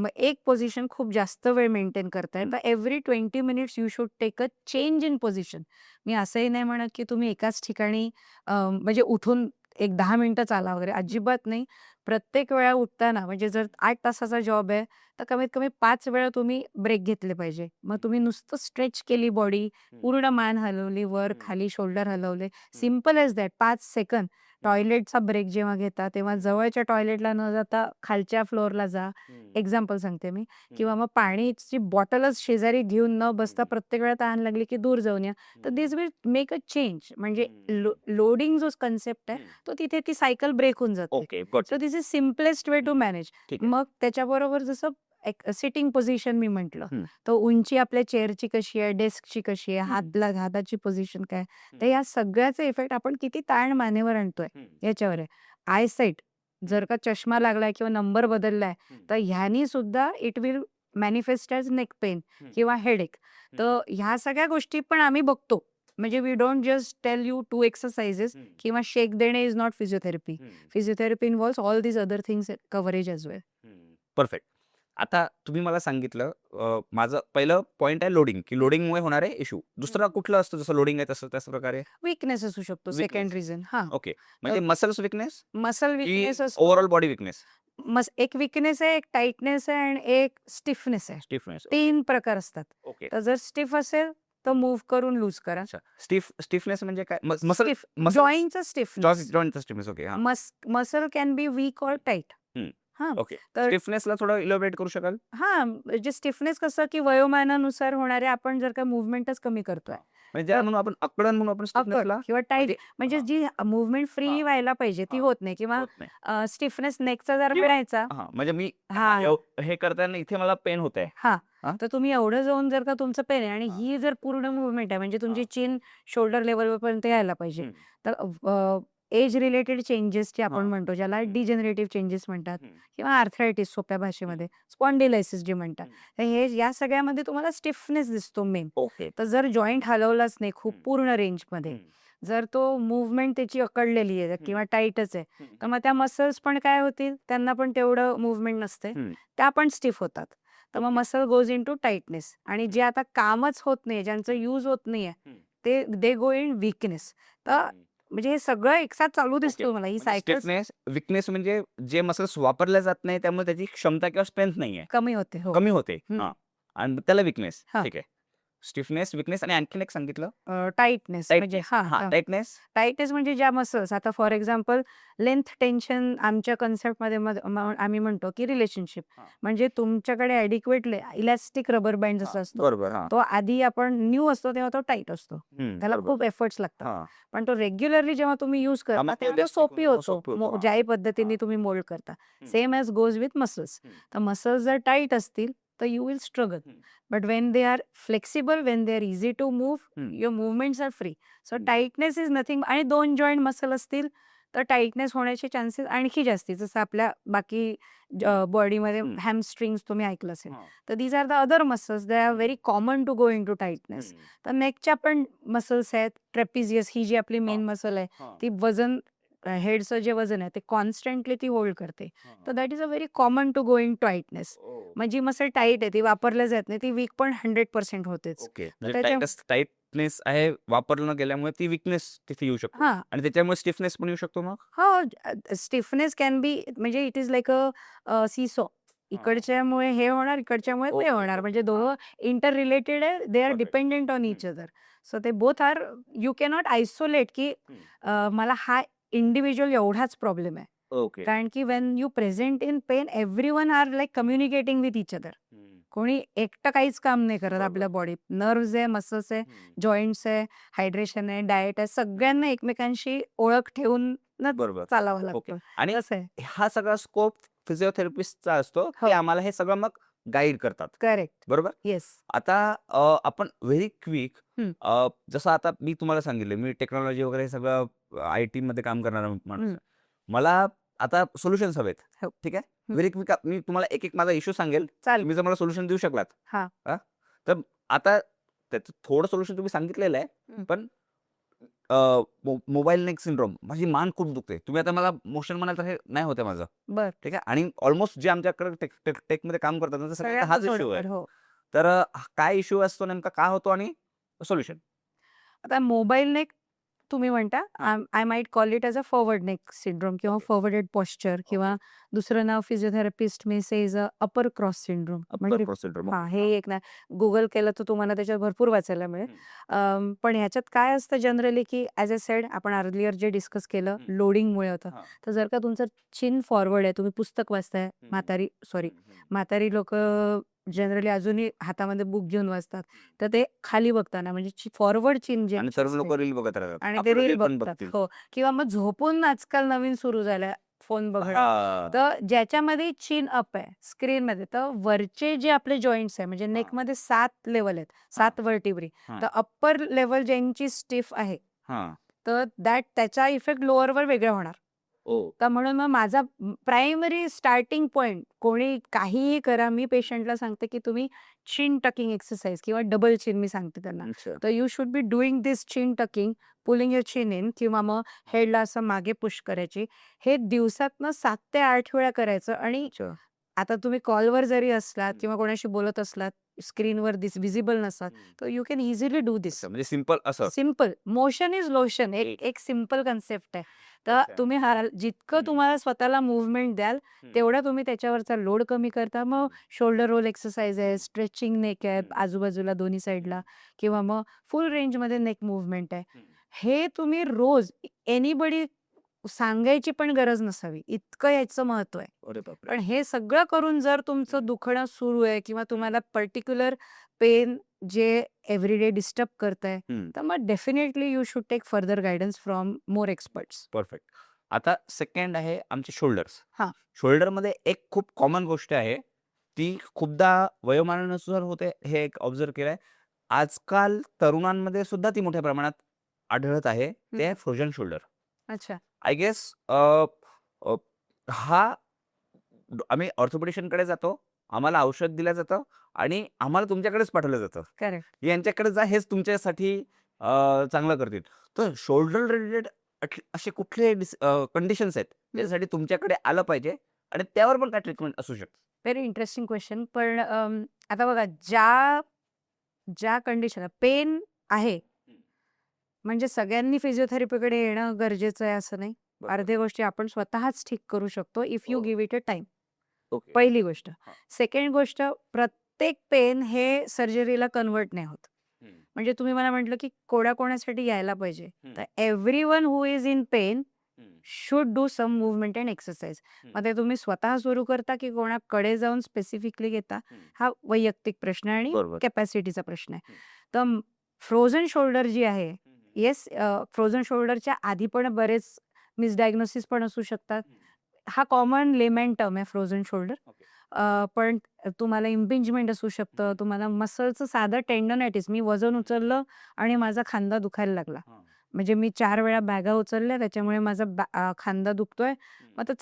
एक पोझिशन खूप जास्त वेळ मेंटेन करताय, तर every 20 minutes you should take a change in position. मी असंही नाही म्हणत, की तुम्ही एकाच ठिकाणी म्हणजे उठून एक 10 मिनिटं चाला वगैरे, अजिबात नाही. प्रत्येक वेळा उठताना म्हणजे जर 8 तासाचा जॉब आहे, तर कमीत कमी 5 वेळा तुम्ही ब्रेक घेतले पाहिजे. मग तुम्ही नुसतं स्ट्रेच केली बॉडी, पूर्ण मान हलवली, वर खाली शोल्डर हलवले. Simple as that 5 second. टॉयलेटचा ब्रेक जेव्हा घेता, तेव्हा जवळच्या टॉयलेटला न जाता खालच्या फ्लोअरला जा. एक्झाम्पल सांगते मी. किंवा मग पाण्याची बॉटलच शेजारी घेऊन न बसता प्रत्येक वेळा तहान लागली की दूर जाऊन या. तर this will make a change. म्हणजे लोडिंग जो कन्सेप्ट आहे, तो तिथे ती सायकल ब्रेक होऊन जाते. Okay. Got so this is simplest way to manage. ठीक आहे. मग त्याच्याबरोबर जसं एक सिटिंग पोझिशन मी म्हटलं, हं. तर उंची आपल्या चेअरची कशी आहे, डेस्कची कशी आहे, हाताची पोझिशन काय, तर या सगळ्याचा इफेक्ट आपण किती ताण मानेवर आणतोय याच्यावर आहे. आय साईट जर का चष्मा लागलाय किंवा नंबर बदललाय, तर ह्यानी सुद्धा it will manifest as neck pain किंवा हेडेक. तर ह्या सगळ्या गोष्टी पण आम्ही बघतो. म्हणजे we don't just tell you 2 exercises किंवा शेक देणे is not physiotherapy. Physiotherapy involves all these other things coverage as well. Perfect. आता तुम्ही मला सांगितलं माझं पहिलं पॉइंट आहे लोडिंग, की लोडिंगमुळे होणारे इश्यू. दुसरा कुठलं असतं जसं लोडिंग आहे तसं त्याच प्रकारे? वीकनेस असू शकतो Weakness. Second reason. हां, ओके. म्हणजे मसल्स विकनेस मसल की वीकनेस असतो. Overall body weakness? एक वीकनेस आहे, एक टाईटनेस आहे आणि एक स्टिफनेस आहे. स्टिफनेस. 3 प्रकार असतात. ओके. तर जर स्टिफ असेल तर मूव्ह करून लूज करा. अच्छा. स्टिफनेस म्हणजे काय? मसल स्टिफ जॉइंटचा स्टिफनेस. जॉइंटचा स्टिफनेस. ओके. हां. Muscle can be weak or tight. हं. हां, ओके. तर स्टिफनेसला थोडं इलॅबोरेट करू शकाल? हां, म्हणजे स्टिफनेस कसं की वयोमानानुसार होणारे आपण जर का मूव्हमेंटच कमी करतोय. म्हणजे ज्याला म्हणून आपण अकडन म्हणून आपण अकड स्टिफनेसला किंवा टाईट म्हणजे म्हणजे हां. जी मूव्हमेंट फ्रीली हां. व्हायला पाहिजे ती हां. होत नाही किंवा होत नाही. स्टिफनेस नेकचा जर किंवा मिळायचा हां, म्हणजे मी हां. हे करताना इथे मला पेन होतंय. हां, हां. तर तुम्ही एवढं जाऊन जर का तुमचं पेन आहे आणि हां. ही जर पूर्ण मूव्हमेंट आहे म्हणजे तुमची हां. चिन शोल्डर लेव्हलपर्यंत यायला पाहिजे. हं. तर एज रिलेटेड चेंजेस जे आपण हां. म्हणतो, ज्याला डिजेनरेटिव्ह चेंजेस म्हणतात हं. किंवा आर्थरायटिस सोप्या भाषेमध्ये, स्पॉन्डिलायसिस जे म्हणतात. तर हे या सगळ्यामध्ये तुम्हाला स्टिफनेस दिसतो मेन. ओके. तर जर जॉइंट हलवलाच नाही खूप हं. पूर्ण रेंजमध्ये, जर तो मूव्हमेंट त्याची अकडलेली आहे किंवा टाईटच आहे, तर मग त्या मसल्स पण काय होतील, त्यांना पण तेवढं मूव्हमेंट नसते. त्या पण स्टिफ होतात. तर मग मसल गोज इंटू टाईटनेस आणि जे आता कामच होत नाहीये, ज्यांचं यूज होत नाहीये, ते दे गो इन वीकनेस. तर म्हणजे हे सगळं एकसाथ चालू दिसतो मला ही सायकल स्टिफनेस, वीकनेस म्हणजे जे मसल्स वापरल्या जात नाही त्यामुळे त्याची क्षमता किंवा स्ट्रेंथ नाहीये. कमी होते. हो. कमी होते. हं. हां. आणि त्याला वीकनेस. हां. ठीक आहे. स्टिफनेस, विकनेस आणि आणखीन एक सांगितलं टाईटनेस म्हणजे टाईटनेस. टाईटनेस म्हणजे ज्या मसल्स आता फॉर एक्झाम्पल लेंथ टेन्शन आमच्या कन्सेप्टमध्ये आम्ही म्हणतो की रिलेशनशिप हा. म्हणजे तुमच्याकडे ॲडिक्वेट इलॅस्टिक रबर बँड जसा असतो बरोबर. तो आधी आपण न्यू असतो तेव्हा तो टाईट असतो, त्याला खूप एफर्ट्स लागतात. पण तो रेग्युलरली जेव्हा तुम्ही यूज करता मग तेव्हा तो elastic सोपी होतो, सोपी होतो होतो. ज्याही पद्धतीने तुम्ही मोल्ड करता. Same as goes with muscles. तर मसल्स जर टाईट असतील तर you will struggle. But when they are flexible, when they are easy to move, your movements are free. So tightness is nothing. आणि 2 जॉईंट मसल असतील तर टाईटनेस होण्याचे चान्सेस आणखी जास्ती. जसं आपल्या बाकी बॉडीमध्ये हॅमस्ट्रिंग्स तुम्ही ऐकलं असेल. तर these are the other muscles they are very common to go into tightness. तर नेकच्या पण मसल्स आहेत. ट्रेपिजियस ही जी आपली मेन मसल आहे ती वजन हेडचं जे वजन आहे ते कॉन्स्टंटली ती होल्ड करते. तर that is a very common to go in tightness. मग जी मसल टाईट आहे ती वापरल्या जात नाही ती वीक पण 100% होतेच. ओके. त्याच्या- टाईटनेस आहे वापरलं न गेल्यामुळे ती विकनेस तिथे येऊ शकतो हा आणि त्याच्यामुळे स्टिफनेस पण येऊ शकतो मग. हो स्टिफनेस कॅन बी म्हणजे इट इज लाईक अ सीसो. इकडच्यामुळे हे होणार इकडच्यामुळे ते ओके, होणार ओके. म्हणजे दोघं इंटर रिलेटेड आहे. They are Perfect. Dependent on each other. So ते both are you cannot isolate की मला हा इंडिव्हिज्युअल एवढाच प्रॉब्लेम आहे. ओके. कारण की when you present in pain everyone are like communicating with each other. कोणी एकटं काहीच काम नाही करत बरोबर. आपल्या बॉडीत. नर्व्हज आहे, मसल्स आहे, जॉईंट्स आहे, हायड्रेशन आहे, डाएट आहे, सगळ्यांना एकमेकांशी ओळख ठेवून बरोबर. चालावं ओके. लागतं. आणि असं आहे. हा सगळा स्कोप फिजिओथेरपिस्टचा असतो हो. की आम्हाला हे सगळं मग गाईड करतात. करेक्ट. बरोबर. येस. आता आपण व्हेरी क्विक जसं आता मी तुम्हाला सांगितलं मी टेक्नॉलॉजी वगैरे सगळं IT मध्ये काम करणारा माणूस आहे. मला आता सोल्युशन्स हवेत. हो. ठीक आहे. व्हेरी क्विक मी तुम्हाला एक एक माझा इश्यू सांगेल. चालेल. तुम्ही जर मला सोल्युशन देऊ शकलात. हा. तर आता त्याचं थोडं सोल्युशन तुम्ही सांगितलेलं आहे. पण मोबाईल नेक सिंड्रोम माझी मान खूप दुखते. तुम्ही आता मला मोशन म्हणाल तर हे नाही होते माझं. बर. ठीक आहे. आणि ऑलमोस्ट जे आमच्याकडे टेकमध्ये काम करतात ना, तर सगळ्यांना हाच इश्यू आहे. हो. तर काय इश्यू असतो नेमका का होतो आणि सोल्युशन. आता मोबाईल नेक तुम्ही म्हणता हा. I might call it as a forward neck syndrome किंवा फॉरवर्डेड पॉस्चर किंवा दुसरं नाव physiotherapist may say is a upper cross syndrome. म्हणजे हा हे एक ना गुगल केलं तर तुम्हाला त्याच्यात भरपूर वाचायला मिळेल. पण ह्याच्यात काय असतं जनरली की ॲज अ सेड आपण अर्लियर जे डिस्कस केलं लोडिंगमुळे होतं. तर जर का तुमचं चिन फॉरवर्ड आहे तुम्ही पुस्तक वाचताय म्हातारी लोक जनरली अजूनही हातामध्ये बुक घेऊन वाचतात तर ते खाली बघताना म्हणजे फॉरवर्ड चिन जे आणि सर्व लोक रील बघत राहतात आणि ते रील बघतात. हो. किंवा मग झोपून आजकाल नवीन सुरू झालंय फोन बघणं. तर ज्याच्यामध्ये चिन अप आहे स्क्रीनमध्ये तर वरचे जे आपले जॉईंट्स आहे म्हणजे नेकमध्ये 7 लेवल आहेत 7 वर्टिब्री. तर अप्पर लेवल ज्यांची स्टिफ आहे तर त्याचा इफेक्ट लोअरवर वेगळा होणार. तर म्हणून मग माझा प्रायमरी स्टार्टिंग पॉइंट कोणी काहीही करा मी पेशंटला सांगते की तुम्ही चिन टकिंग एक्सरसाइज किंवा डबल चिन मी सांगते त्यांना. तर you should be doing this China talking pulling your China in किंवा मग हेडला असं मागे पुश करायची. हे दिवसातनं 7 ते 8 वेळा करायचं. आणि आता तुम्ही कॉलवर जरी असलात किंवा कोणाशी बोलत असलात स्क्रीनवर विजिबल नसतात तर यू कॅन इझिली डू दिस. म्हणजे सिम्पल असं सिम्पल मोशन इज लोशन एक सिम्पल कन्सेप्ट आहे. तर तुम्ही जितकं तुम्हाला स्वतःला मुवमेंट द्याल तेवढा तुम्ही त्याच्यावरचा लोड कमी करता. मग शोल्डर रोल एक्सरसाइज आहे, स्ट्रेचिंग नेक आहे आजूबाजूला दोन्ही साईडला किंवा मग फुल रेंजमध्ये नेक मुवमेंट आहे. हे तुम्ही रोज एनीबडी सांगायची पण गरज नसावी इतकं याचं महत्व आहे. पण हे सगळं करून जर तुमचं दुखणं सुरू आहे किंवा तुम्हाला पर्टिक्युलर पेन जे एव्हरीडे डिस्टर्ब करताय तर मग definitely you should take further guidance from more experts. Perfect. आता सेकंड आहे आमचे शोल्डर्स. हा. शोल्डरमध्ये एक खूप कॉमन गोष्ट आहे ती खूपदा वयोमानानुसार होते हे एक ऑब्झर्व केलंय. आजकाल तरुणांमध्ये सुद्धा ती मोठ्या प्रमाणात आढळत आहे. ते आहे फ्रोजन शोल्डर. अच्छा. आय गेस हा आम्ही ऑर्थोपेडिशियनकडे जातो. आम्हाला औषध दिलं जातं आणि आम्हाला तुमच्याकडेच पाठवलं जातं. करेक्ट. यांच्याकडे जा हेच तुमच्यासाठी चांगलं करतील. तर शोल्डर रिलेटेड असे कुठले कंडिशन्स आहेत त्यासाठी तुमच्याकडे आलं पाहिजे आणि त्यावर पण काय ट्रीटमेंट असू शकते. Very interesting question. पण आता बघा ज्या कंडिशन पेन आहे म्हणजे सगळ्यांनी फिजिओथेरपीकडे येणं गरजेचं आहे असं नाही. अर्ध्या गोष्टी आपण स्वतःच ठीक करू शकतो if you give it a time. पहिली गोष्ट. सेकंड गोष्ट प्रत्येक पेन हे सर्जरीला कन्वर्ट नाही होत. म्हणजे तुम्ही मला म्हटलं की कोणाकोणासाठी यायला पाहिजे, हम्म. तर everyone who is in pain should do some movement and exercise. मग ते तुम्ही स्वतः सुरू करता की कोणाकडे जाऊन स्पेसिफिकली घेता, हा वैयक्तिक प्रश्न आणि बरोबर. कॅपॅसिटीचा प्रश्न आहे. तर फ्रोझन शोल्डर जी आहे, येस, फ्रोझन शोल्डरच्या आधी पण बरेच मिसडायग्नोसिस पण असू शकतात. हा कॉमन लेमॅन टर्म आहे फ्रोझन शोल्डर. पण तुम्हाला इम्पिंजमेंट असू शकतं, तुम्हाला मसलचं साधं टेंडनायटिस, मी वजन उचललं आणि माझा खांदा दुखायला लागला. म्हणजे मी 4 वेळा बॅगा उचलल्या त्याच्यामुळे माझा खांदा दुखतोय. मग ते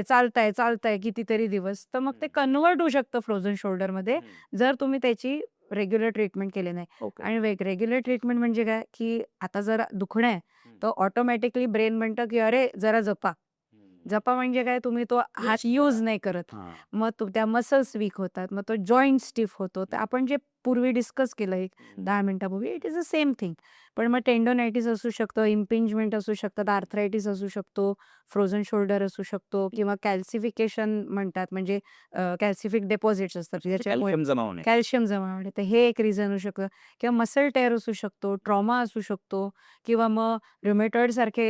चालतंय कितीतरी दिवस. तर मग ते कन्व्हर्ट होऊ शकतं फ्रोझन शोल्डरमध्ये जर तुम्ही त्याची रेग्युलर ट्रीटमेंट केली नाही. ओके. आणि रेग्युलर ट्रीटमेंट म्हणजे काय, की आता जर दुखणं आहे, तर ऑटोमॅटिकली ब्रेन म्हणतं, की "अरे जरा जपा." जपा म्हणजे काय, तुम्ही तो हात यूज नाही करत. मग त्या मसल्स वीक होतात. मग तो जॉइंट स्टिफ होतो. तर आपण जे पूर्वी डिस्कस केलं एक 10 मिनिटापूर्वी, it is a same thing. पण मग टेंडोनायटिस असू शकतं, इम्पिंजमेंट असू शकतात, आर्थरायटिस असू शकतो, फ्रोझन शोल्डर असू शकतो किंवा कॅल्सिफिकेशन म्हणतात, म्हणजे कॅल्सिफिक डिपॉझिट्स असतात ज्याच्यामुळे कॅल्शियम जमा होणे. कॅल्शियम जमा होणे. तर हे एक रिझन असू शकतं किंवा मसल टेअर असू शकतो, ट्रॉमा असू शकतो किंवा मग रुमेटॉइड सारखे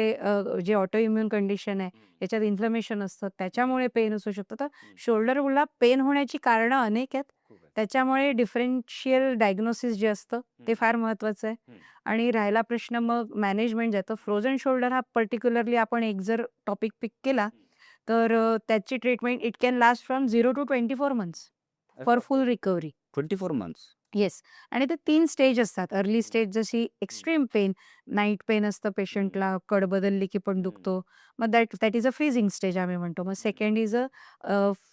जे ऑटो इम्युन कंडिशन आहे, याच्यात इन्फ्लमेशन असतं, त्याच्यामुळे पेन असू शकतं. तर शोल्डरला पेन होण्याची कारणं अनेक आहेत. त्याच्यामुळे डिफरन्शियल डायग्नोसिस जे असतं ते फार महत्त्वाचं आहे. आणि राहिला प्रश्न मग मॅनेजमेंट जातं. फ्रोझन शोल्डर हा पर्टिक्युलरली आपण एक जर टॉपिक पिक केला, तर त्याची treatment it can last from 0 to 24 months for full recovery. 24 months. Yes. आणि ते 3 स्टेज असतात. अर्ली स्टेज जशी एक्स्ट्रीम पेन, नाईट पेन असतं पेशंटला, कड बदलली की पण दुखतो. मग that is a freezing stage आम्ही म्हणतो. मग second is a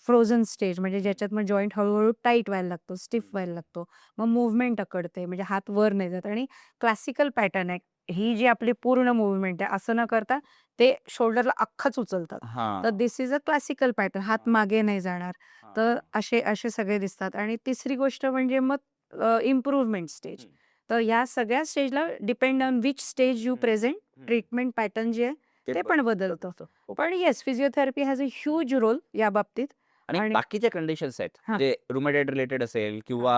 frozen stage, म्हणजे ज्याच्यात मग जॉइंट हळूहळू टाईट व्हायला लागतो, स्टिफ व्हायला लागतो. मग मूव्हमेंट अकडते, म्हणजे हात वर नाही जात. आणि क्लासिकल पॅटर्न आहे. ही जी आपली पूर्ण मूव्हमेंट आहे, असं न करता ते शोल्डरला अख्खंच उचलतात. तर दिस इज अ क्लासिकल पॅटर्न. हात मागे नाही जाणार. तर असे असे सगळे दिसतात. आणि तिसरी गोष्ट म्हणजे मग इम्प्रूव्हमेंट स्टेज. तर या सगळ्या स्टेजला depend on which stage you present, treatment pattern जे आहे ते पण बदलतं. पण yes, physiotherapy has a huge role या बाबतीत. आणि आणि बाकीच्या कंडिशन्स आहेत, हां. म्हणजे रुमेटॉइड रिलेटेड असेल किंवा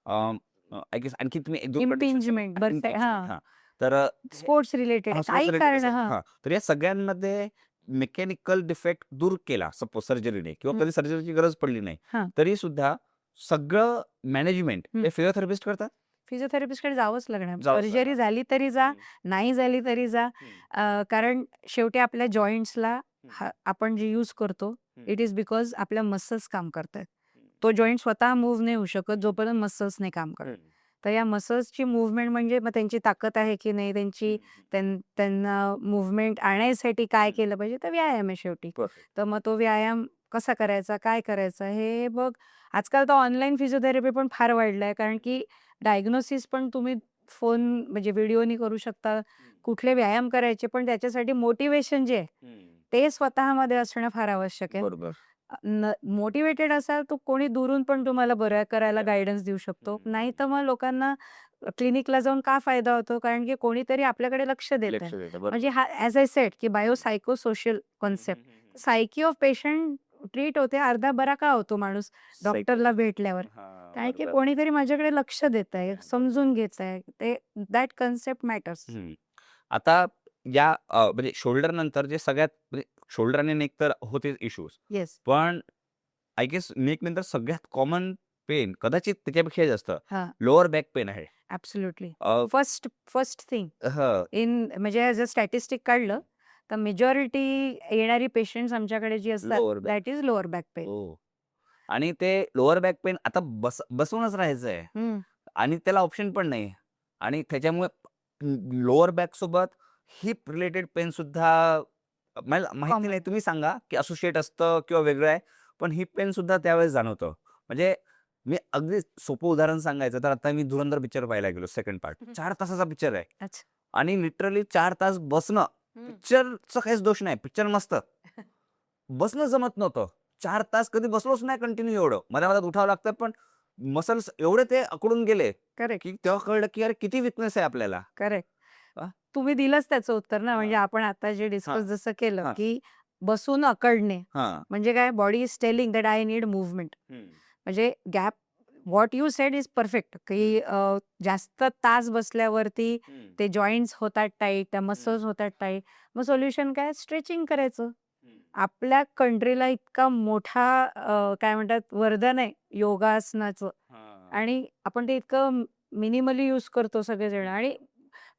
आय गेस आणखी तुम्ही 1-2 Impingement, बरं, हां. तर स्पोर्ट्स रिलेटेड काही कारण, हां. तर या सगळ्यांमध्ये मेकॅनिकल डिफेक्ट दूर केला सपोज सर्जरीने किंवा कधी सर्जरीची गरज पडली नाही, हां. तरी सुद्धा सगळं मॅनेजमेंट हे फिजिओथेरपिस्ट करतात. फिजिओथेरपिस्टकडे जावंच लागणार. जावंच सर्जरी लागणार. झाली तरी जा, नाही झाली तरी जा. कारण शेवटी आपल्या जॉइंट्सला आपण जे यूज करतो, इट इज बिकॉज आपल्या मसल्स काम करतायत. तो जॉइंट स्वतः मूव्ह नाही होऊ शकत जोपर्यंत मसल्स नाही काम करत. तर या मसल्सची मूव्हमेंट म्हणजे मग त्यांची ताकद आहे की नाही, त्यांना मूव्हमेंट आणण्यासाठी काय केलं पाहिजे, तर व्यायाम आहे शेवटी. तर मग तो व्यायाम कसा करायचा, काय करायचा, हे बघ. आजकाल तर ऑनलाईन फिजिओथेरपी पण फार वाढलाय, कारण की डायग्नोसिस पण तुम्ही फोन म्हणजे व्हिडिओनी करू शकता. कुठले व्यायाम करायचे, पण त्याच्यासाठी मोटिवेशन जे आहे ते स्वतःमध्ये असणं फार आवश्यक आहे. बरोबर. मोटिवेटेड असाल तर कोणी दुरून पण तुम्हाला बरं करायला गायडन्स देऊ शकतो. नाही तर मग लोकांना क्लिनिकला जाऊन का फायदा होतो, कारण की कोणीतरी आपल्याकडे लक्ष देत लक्ष आहे. देतं, म्हणजे बरोबर. हा ॲज आय सेड की biopsychosocial concept. Psyche of patient treat होते, अर्धा बरा का होतो माणूस डॉक्टरला भेटल्यावर, कारण की कोणीतरी माझ्याकडे लक्ष देत आहे, समजून घेत आहे. ते दॅट कन्सेप्ट मॅटर्स. आता या म्हणजे शोल्डर नंतर जे सगळ्यात म्हणजे शोल्डर आणि नेक तर होतेच इश्यूज, येस. पण आय गेस नेक नंतर सगळ्यात कॉमन पेन कदाचित त्याच्यापेक्षा जास्त हां. लोअर बॅक पेन आहे. ॲब्सोल्युटली. अ, फर्स्ट थिंग हं, इन म्हणजे जर स्टॅटिस्टिक काढलं तर मेजॉरिटी येणारी पेशंट्स आमच्याकडे जी असतात lower back. That is lower back pen. हो. आणि ते लोअर बॅक पेन आता बसूनच राहायचंय आणि त्याला ऑप्शन पण नाही. आणि त्याच्यामुळे लोअर बॅक सोबत हिप रिलेटेड पेन सुद्धा मला माहिती Common. नाही, तुम्ही सांगा की असोसिएट असतं किंवा वेगळं आहे, पण हिप पेन सुद्धा त्यावेळेस जाणवतं. म्हणजे मी अगदी सोपं उदाहरण सांगायचं तर आता मी धुरंधर पिक्चर पाहायला गेलो, सेकंड पार्ट 4 तासाचा पिक्चर आहे अच्छा. आणि लिटरली 4 तास बसणं, पिक्चरचा काहीच दोष नाही, पिक्चर मस्त, बसणं जमत नव्हतं. 4 तास कधी बसलोच नाही कंटिन्यू एवढं. मध्ये उठावं लागतं, पण मसल्स एवढे ते अकडून गेले, करेक्ट. की तेव्हा कळलं की यार किती वीकनेस आहे आपल्याला. करेक्ट. आ? तुम्ही दिलंच त्याचं उत्तर ना, म्हणजे हां. आपण आता जे डिस्कस हां. जसं केलं हां. की बसून अकडणे हां. म्हणजे काय, body is telling that I need movement. म्हणजे gap what you said is perfect, की जास्त तास बसल्यावरती ते जॉईंट्स होतात टाईट, त्या मसल्स होतात टाईट. मग सोल्युशन काय? स्ट्रेचिंग करायचं. आपल्या कंट्रीला इतका मोठा काय म्हणतात वरदान आहे योगासनाचं, आणि आपण ते इतकं मिनिमली यूज करतो सगळेजण, आणि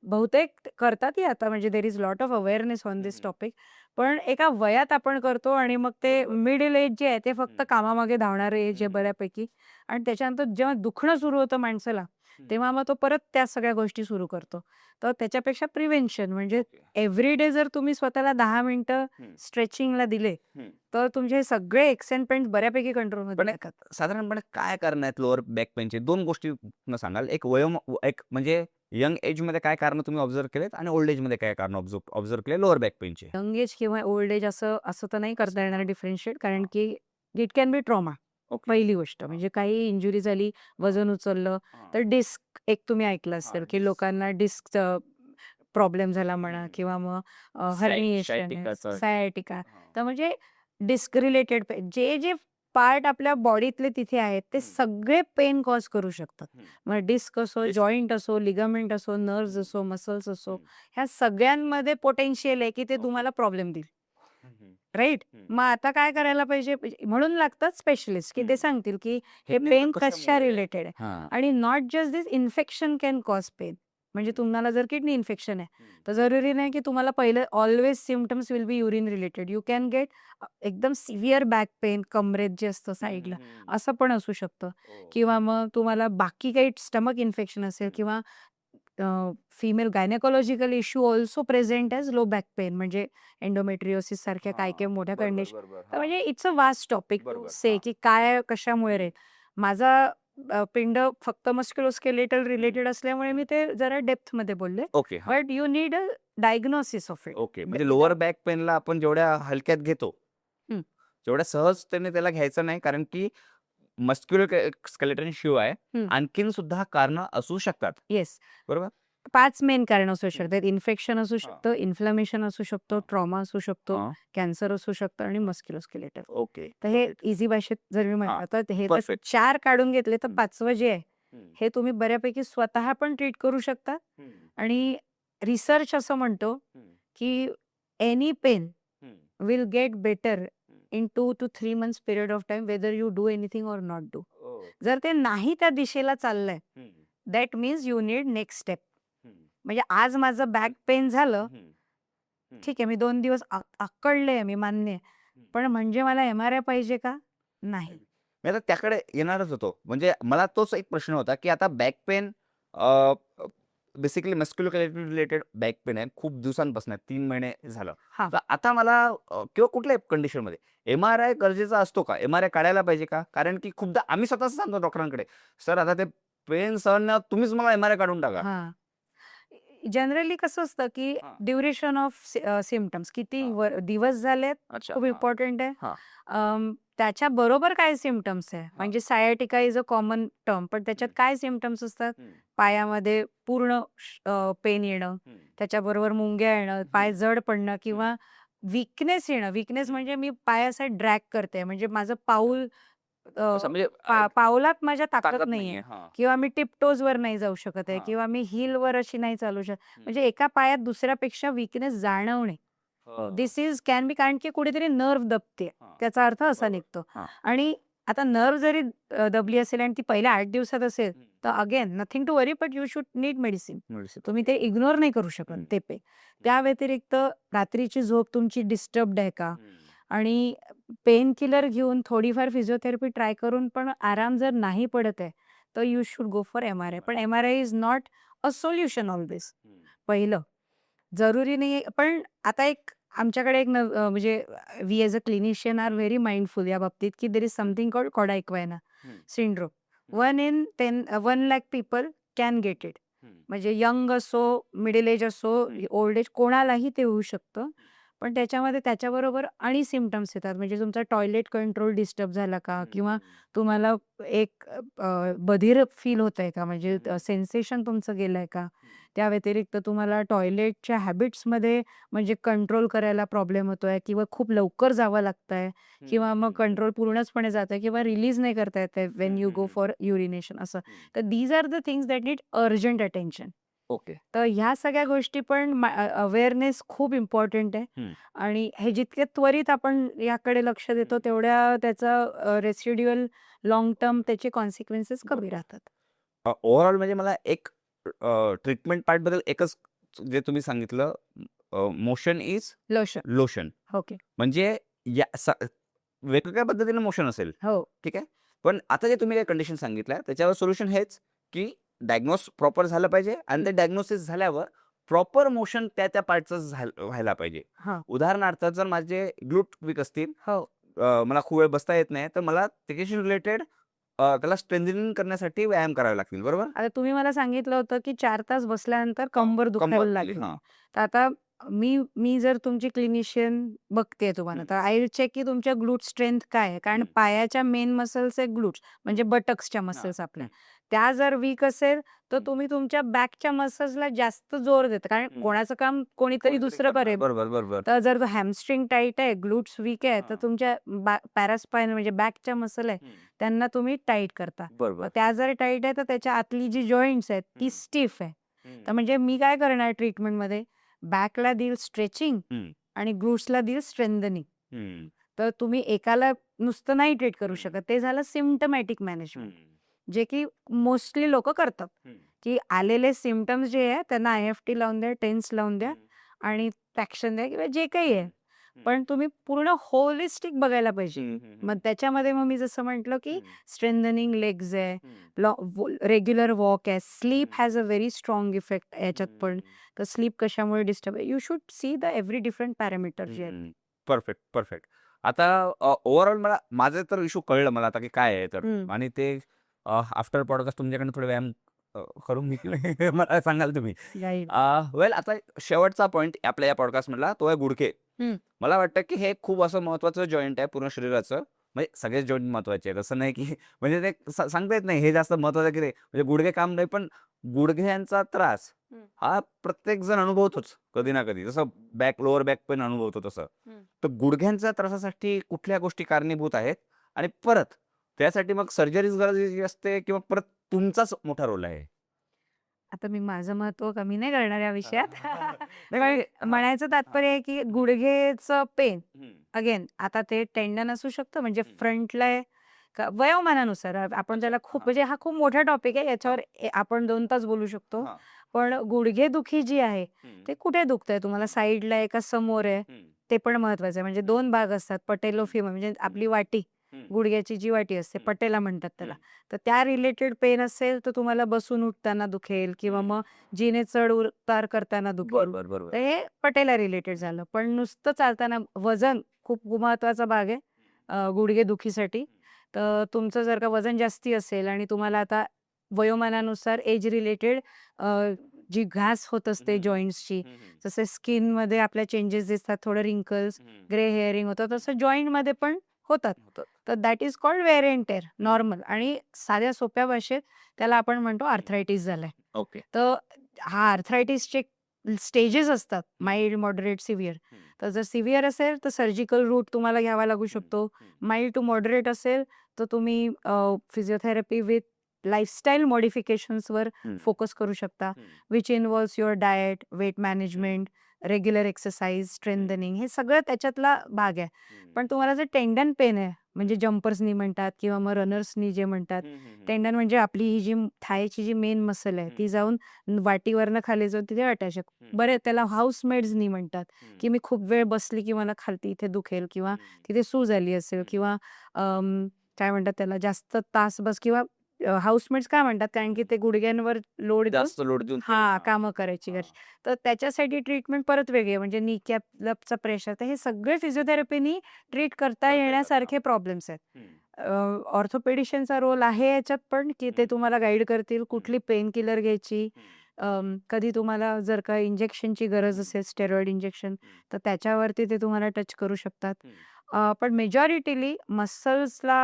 बहुतेक करतातही आता, म्हणजे there is lot of awareness on this topic. पण एका वयात आपण करतो, आणि मग ते बरोबर. मिडल एज जे आहे ते फक्त कामामागे धावणारे एज आहे हम्म. बऱ्यापैकी. आणि त्याच्यानंतर जेव्हा दुखणं सुरू होतं माणसाला, तेव्हा मग तो परत त्या सगळ्या गोष्टी सुरू करतो. तर त्याच्यापेक्षा प्रिव्हेन्शन म्हणजे ओके. एव्हरीडे जर तुम्ही स्वतःला 10 मिनिटं स्ट्रेचिंगला दिले, तर तुमचे हे सगळे एक्स अँड पेन्स बऱ्यापैकी कंट्रोलमध्ये पण येतात. साधारणपणे काय कारण आहेत लोअर बॅक पेनचे? 2 गोष्टी न सांगाल. एक म्हणजे यंग एजमध्ये काय कारण तुम्ही ऑब्झर्व्ह केलेत आणि ओल्ड एजमध्ये काय कारण ऑब्झर्व्ह केले लोअर बॅक पेनचे? यंग एज किंवा ओल्ड एज असं असं तर नाही करता येणार डिफरन्शिएट, कारण हां. की it can be trauma. Okay. पहिली गोष्ट हां. म्हणजे काही इंजुरी झाली, वजन उचललं, तर डिस्क एक तुम्ही ऐकलं असेल, की डिस्क. लोकांना डिस्कचा प्रॉब्लेम झाला म्हणा, हम्म. किंवा मग हर्निएशन, शायटिकाचा. सायाटिका. तर म्हणजे डिस्क रिलेटेड जे जे पार्ट आपल्या बॉडीतले तिथे आहेत ते सगळे पेन कॉज करू शकतात. मग डिस्क असो, Disc. जॉईंट असो, लिगामेंट असो, नर्व्स असो, मसल्स असो, ह्या सगळ्यांमध्ये पोटेन्शियल आहे की ते तुम्हाला प्रॉब्लेम देईल. राईट? मग आता काय करायला पाहिजे? म्हणून लागतात स्पेशलिस्ट, की ते सांगतील की हे पेन कशा रिलेटेड आहे. आणि not just this infection can cause pain. म्हणजे तुम्हाला जर किडनी इन्फेक्शन आहे, तर जरुरी नाही की तुम्हाला पहिलं always symptoms will be urine related. You can get एकदम सिव्हिअर बॅक पेन, कमरेत जे असतं साईडला, असं पण असू शकतं. किंवा मग तुम्हाला बाकी काही स्टमक इन्फेक्शन असेल, किंवा female gynecological issue also present as low back pain, म्हणजे एंडोमेट्रिओसिस सारख्या काही काही मोठ्या कंडिशन. तर म्हणजे it's a vast topic to say की काय कशामुळे रे. माझा पिंड फक्त मस्क्युलोस्केलेटल रिलेटेड असल्यामुळे मी ते जरा डेप्थमध्ये बोलले. Okay. But you need a diagnosis of it. Okay. म्हणजे लोअर बॅक पेनला आपण जेवढ्या हलक्यात घेतो, हं. तेवढ्या सहजतेने त्याला घ्यायचं नाही, कारण की मस्क्युलर स्केलेटन शिवाय हं. आणखीन सुद्धा कारणं असू शकतात. येस. बरोबर? 5 मेन कारण असू शकतात. इन्फेक्शन असू शकतं, इन्फ्लमेशन असू शकतो, हां. ट्रॉमा असू शकतो, हां. कॅन्सर असू शकतं, आणि मस्क्युलोस्केलेटल. ओके. तर हे इझी भाषेत जर मी हां. म्हटलं तर हे तर परफेक्ट. 4 काढून घेतले, तर हं. 5वं जे आहे हे तुम्ही बऱ्यापैकी स्वतः पण ट्रीट करू शकता. आणि रिसर्च असं म्हणतो की any pain will get better in 2 to 3 months period of time, whether you do anything or not do. जर ते नाही त्या दिशेला चाललंय, that means you need next step. म्हणजे आज माझं बॅक पेन झालं, ठीक आहे, मी 2 दिवस आकळले, मी मान्य आहे. पण म्हणजे मला MRI पाहिजे का? नाही. मी आता त्याकडे येणारच होतो. म्हणजे मला तोच एक प्रश्न होता, की आता back pain basically musculoskeletal related back pain आहे. खूप दिवसांपासून आहे, 3 महिने झालं. हां. तर आता मला किंवा कुठल्याही कंडिशनमध्ये MRI गरजेचा असतो का? MRI काढायला पाहिजे का? कारण की खूपदा आम्ही स्वतःच सांगतो डॉक्टरांकडे, "सर आता ते पेन सहन नाही होत, तुम्हीच मला MRI काढून टाका." हां. जनरली कसं असतं, की हां. ड्युरेशन ऑफ सिम्प्टम्स किती हां. दिवस झालेत, अच्छा. खूप हां. इम्पॉर्टंट आहे. हां. त्याच्याबरोबर काय सिम्प्टम्स आहे, हां. म्हणजे सायाटिका इज अ कॉमन टर्म, पण त्याच्यात काय सिम्प्टम्स असतात? पायामध्ये पूर्ण पेन येणं, त्याच्याबरोबर मुंग्या येणं, पाय जड पडणं, किंवा वीकनेस येणं. वीकनेस म्हणजे मी पाय असा ड्रॅग करते, म्हणजे माझं पाऊल असं म्हणजे पावलात माझ्या ताकद ताकद नाहीये, नाहीये. हां. किंवा मी टिपटोजवर नाही जाऊ शकत आहे, हां. किंवा मी हीलवर अशी नाही चालू शकत. म्हणजे एका पायात दुसऱ्यापेक्षा वीकनेस जाणवणे, दिस इज कॅन बी, कारण की कुठेतरी नर्व्ह दबते, हां. त्याचा अर्थ असा बरोबर. निघतो. हां. आणि आता नर्व्ह जरी दबली असेल आणि ती पहिल्या 8 दिवसात असेल, तर again nothing to worry, but you should need medicine. तुम्ही ते इग्नोर नाही करू शकत ते पेन. त्या व्यतिरिक्त रात्रीची झोप तुमची डिस्टर्ब्ड आहे का? आणि पेन किलर घेऊन थोडीफार फिजिओथेरपी ट्राय करून पण आराम जर नाही पडत आहे, तर you should go for MRI. पण MRI is not a solution always. पहिलं जरुरी नाहीये. पण आता एक आमच्याकडे एक म्हणजे we as a clinician are very mindful या बाबतीत, की there is something called cauda equina syndrome. 1 in 10 1 lakh people can get it. म्हणजे यंग असो, मिडल एज असो, ओल्ड एज, कोणालाही ते होऊ शकतं. पण त्याच्यामध्ये त्याच्याबरोबर आणि सिम्पटम्स येतात. म्हणजे तुमचा टॉयलेट कंट्रोल डिस्टर्ब झाला का? किंवा तुम्हाला एक बधीर फील होतंय का? म्हणजे सेन्सेशन तुमचं गेलंय का? त्या व्यतिरिक्त तुम्हाला टॉयलेटच्या हॅबिट्समध्ये म्हणजे कंट्रोल करायला प्रॉब्लेम होतोय किंवा खूप लवकर जावं लागतंय किंवा मग कंट्रोल पूर्णचपणे जातंय किंवा रिलीज नाही करता येत आहे when you go for urination असं. तर these are the things that need urgent attention. Okay. तर ह्या सगळ्या गोष्टी पण अवेअरनेस खूप इम्पॉर्टंट आहे. आणि हे जितके त्वरित आपण याकडे लक्ष देतो तेवढ्या त्याचा रेसिड्युअल लाँग टर्म त्याचे कॉन्सिक्वेन्सेस कमी राहतात. ओव्हरऑल म्हणजे मला एक ट्रीटमेंट पार्ट बद्दल एकच जे तुम्ही सांगितलं, motion is lotion. Lotion. Okay. म्हणजे वेगवेगळ्या पद्धतीने मोशन असेल, हो. ठीक आहे. पण आता जे तुम्ही काही कंडिशन सांगितल्या त्याच्यावर सोल्युशन हेच की डायग्नोस प्रॉपर झालं पाहिजे आणि ते डायग्नोसिस झाल्यावर प्रॉपर मोशन त्या त्या पार्टचं व्हायला पाहिजे. हां. उदाहरणार्थ जर माझे ग्लूट वीक असतील, हो. मला खूप वेळ बसता येत नाही, तर मला त्याच्याशी रिलेटेड त्याला स्ट्रेंथनिंग करण्यासाठी व्यायाम करावे लागतील, बरोबर? आता तुम्ही मला सांगितलं होतं, की 4 तास बसल्यानंतर कंबर दुखायला लागली. हां. तर आता मी जर तुमची क्लिनिशियन बघतेय तुम्हाला, तर आय विल चेक की तुमच्या ग्लूट स्ट्रेंथ काय आहे. कारण पायाच्या मेन मसल्स आहे ग्लूट्स म्हणजे बटक्सच्या मसल्स आपल्या. त्या जर वीक असेल, तर तुम्ही तुमच्या बॅकच्या मसल्सला जास्त जोर देता. कारण कोणाचं काम कोणीतरी दुसरं करेल. बरोबर, बरोबर. तर जर तो हॅमस्ट्रिंग टाईट आहे, ग्लूट्स वीक आहे, तर तुमच्या पॅरास्पाइन म्हणजे बॅकच्या मसल आहे, त्यांना तुम्ही टाईट करता. बरोबर. त्या जर टाईट आहे, तर त्याच्या आतली जी जॉइंट्स आहेत ती स्टिफ आहे. तर म्हणजे मी काय करणार ट्रीटमेंटमध्ये, बॅकला देईल स्ट्रेचिंग आणि ग्लूट्सला देईल स्ट्रेंथनिंग. तर तुम्ही एकाला नुसतं नाही ट्रीट करू शकत. ते झालं सिम्पटमॅटिक मॅनेजमेंट, जे की मोस्टली लोकं करतात. की आलेले सिम्पटम्स जे आहे त्यांना IFT लावून द्या, टेन्स लावून द्या आणि ट्रॅक्शन द्या किंवा जे काही आहे. पण तुम्ही पूर्ण होलिस्टिक बघायला पाहिजे. मग त्याच्यामध्ये मी जसं म्हटलं की स्ट्रेंथनिंग लेग्स आहे, रेग्युलर वॉक आहे, sleep has a very strong effect याच्यात पण. तर स्लीप कशामुळे डिस्टर्ब आहे, you should see the every different parameter जे आहेत. Perfect, perfect. आता ओव्हरऑल माझं तर इश्यू कळलं मला आता की काय आहे तर. आणि ते आफ्टर पॉडकास्ट तुमच्याकडनं थोडे व्यायाम करून घेतले मला सांगाल तुम्ही. राईट. वेल, आता शेवटचा पॉईंट आपल्या या पॉडकास्टमधला तो आहे गुडघे. मला वाटतं की हे खूप असं महत्वाचं जॉईंट आहे पूर्ण शरीराचं. म्हणजे सगळेच जॉईंट महत्वाचे आहेत असं नाही की म्हणजे ते सांगता येत नाही हे जास्त महत्वाचं की रे म्हणजे गुडघे काम नाही, पण गुडघ्यांचा त्रास हा प्रत्येक जण अनुभवतोच कधी ना कधी, जसं लोअर बॅक पेन अनुभवतो तसं. तर गुडघ्यांच्या त्रासासाठी कुठल्या गोष्टी कारणीभूत आहेत आणि परत त्यासाठी मग सर्जरीच गरजेची असते किंवा परत तुमचाच मोठा रोल आहे? आता मी माझं महत्व कमी नाही करणार या विषयात. नाही, पण म्हणायचं तात्पर्य आहे की गुडघेचं पेन अगेन आता ते टेंडन असू शकतं म्हणजे फ्रंटला आहे का वयोमानानुसार आपण त्याला खूप म्हणजे हा खूप मोठा टॉपिक आहे याच्यावर आपण 2 तास बोलू शकतो. पण गुडघेदुखी जी आहे ते कुठे दुखतंय तुम्हाला, साईडला आहे का समोर आहे, ते पण महत्वाचं आहे. म्हणजे 2 भाग असतात, पटेलोफिमर म्हणजे आपली वाटी, गुडघ्याची जी वाटी असते पटेला म्हणतात त्याला. तर त्या रिलेटेड पेन असेल तर तुम्हाला बसून उठताना दुखेल किंवा मग जिने चढ उतार करताना दुखेल. तर हे पटेला रिलेटेड झालं. पण नुसतं चालताना वजन खूप महत्वाचा भाग आहे गुडघेदुखीसाठी. तर तुमचं जर का वजन जास्ती असेल आणि तुम्हाला आता वयोमानानुसार एज रिलेटेड जी घास होत असते जॉईंट्सची, जसे स्किनमध्ये आपल्या चेंजेस दिसतात, थोडं रिंकल्स, ग्रे हेअरिंग होतं, तसं जॉईंटमध्ये पण होतात. तर that is called wear and tear normal. आणि साध्या सोप्या भाषेत त्याला आपण म्हणतो आर्थरायटिस झालाय. ओके. तर हा आर्थरायटिसचे स्टेजेस असतात, माइल्ड, मॉडरेट, सिव्हिअर. तर जर सिव्हिअर असेल तर सर्जिकल रूट तुम्हाला घ्यावा लागू शकतो. माइल्ड टू मॉडरेट असेल तर तुम्ही फिजिओथेरपी विथ लाईफस्टाईल मॉडिफिकेशन्सवर फोकस करू शकता, which involves your diet, weight management, regular exercise, strengthening, हे सगळं त्याच्यातला भाग आहे. पण तुम्हाला जर टेंडन पेन आहे म्हणजे जम्पर्स नी म्हणतात किंवा मग रनर्स नी जे म्हणतात, टेंडन म्हणजे आपली ही जी थायची जी मेन मसल आहे ती जाऊन वाटीवरनं खाली जाऊन तिथे अटॅच आहे. बरे त्याला हाऊसमेड्स नी म्हणतात की मी खूप वेळ बसली की मला खालती इथे दुखेल किंवा तिथे सूज आली असेल किंवा काय म्हणतात त्याला जास्त तास बस किंवा हाऊसमेट्स काय म्हणतात कारण की ते गुडघ्यांवर लोड जास्त लोड देऊन कामं करायची गरज. तर त्याच्यासाठी ट्रीटमेंट परत वेगळी आहे म्हणजे नी कॅपचा प्रेशर. तर हे सगळे फिजिओथेरपीनी ट्रीट करता येण्यासारखे प्रॉब्लेम्स आहेत. ऑर्थोपेडिशियनचा रोल आहे याच्यात पण की ते तुम्हाला गाईड करतील कुठली पेन किलर घ्यायची, कधी तुम्हाला जर का इंजेक्शनची गरज असेल, स्टेरॉइड इंजेक्शन, तर त्याच्यावरती ते तुम्हाला टच करू शकतात. पण मेजॉरिटीली मसल्सला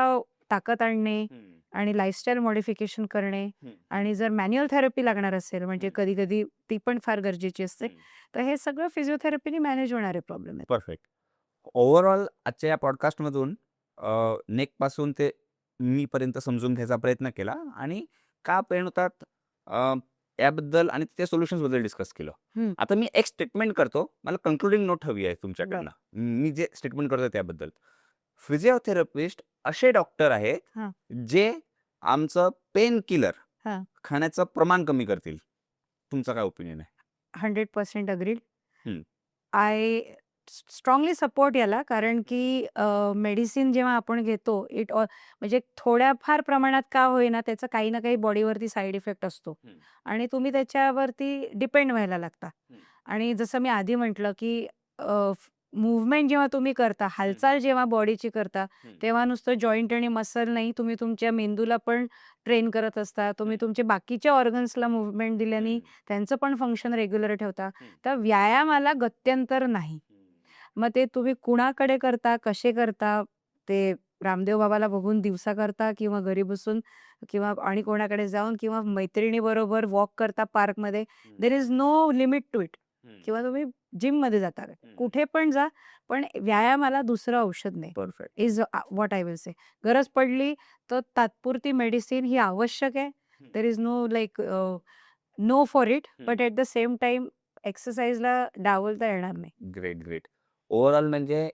ताकद आणणे आणि लाईफस्टाईल मॉडिफिकेशन करणे आणि जर मॅन्युअल थेरपी लागणार असेल, म्हणजे कधी-कधी ती पण फार गरजेची असते. तर हे सगळं फिजिओथेरपीने मॅनेज होणारे प्रॉब्लेम आहेत. परफेक्ट. ओव्हरऑल आजच्या या पॉडकास्टमधून नेकपासून ते नीपर्यंत समजून घ्यायचा प्रयत्न केला आणि का पेन होतात याबद्दल आणि त्या सोल्युशन्सबद्दल डिस्कस केलं. हं. आता मी एक स्टेटमेंट करतो. मला कन्क्लुडिंग नोट हवी आहे तुमच्याकडनं. मी जे स्टेटमेंट करतो त्याबद्दल. फिजिओथेरपिस्ट असे डॉक्टर आहेत, हां. जे आमचं पेन किलर हां. खाण्याचं प्रमाण कमी करतील. तुमचा काय ओपिनियन आहे? 100% अग्रीड. हं. आय स्ट्राँगली सपोर्ट याला, कारण की मेडिसिन जेव्हा आपण घेतो म्हणजे थोड्याफार प्रमाणात का होईना त्याचा काही ना काही बॉडीवरती साईड इफेक्ट असतो आणि तुम्ही त्याच्यावरती डिपेंड व्हायला लागता. आणि जसं मी आधी म्हटलं, की मूव्हमेंट जेव्हा तुम्ही करता, हालचाल जेव्हा बॉडीची करता, तेव्हा नुसतं जॉईंट आणि मसल नाही, तुम्ही तुमच्या मेंदूला पण ट्रेन करत असता. तुम्ही तुमच्या बाकीच्या ऑर्गन्सला मूव्हमेंट दिल्याने त्यांचं पण फंक्शन रेग्युलर ठेवता. तर व्यायामाला गत्यंतर नाही. मग ते तुम्ही कुणाकडे करता, कसे करता, ते रामदेव बाबाला बघून दिवसा करता किंवा घरी बसून किंवा आणि कोणाकडे जाऊन किंवा मैत्रिणीबरोबर वॉक करता पार्कमध्ये, there is no limit to it. किंवा तुम्ही जिममध्ये जाता, कुठे पण जा, पण व्यायामाला दुसरं औषध नाही. Perfect. Is what I will say. गरज पडली तर तात्पुरती मेडिसिन ही आवश्यक आहे. There is no like no for it, but at the same time एक्सरसाइजला डावलता येणार नाही. Great, great. ओव्हरऑल म्हणजे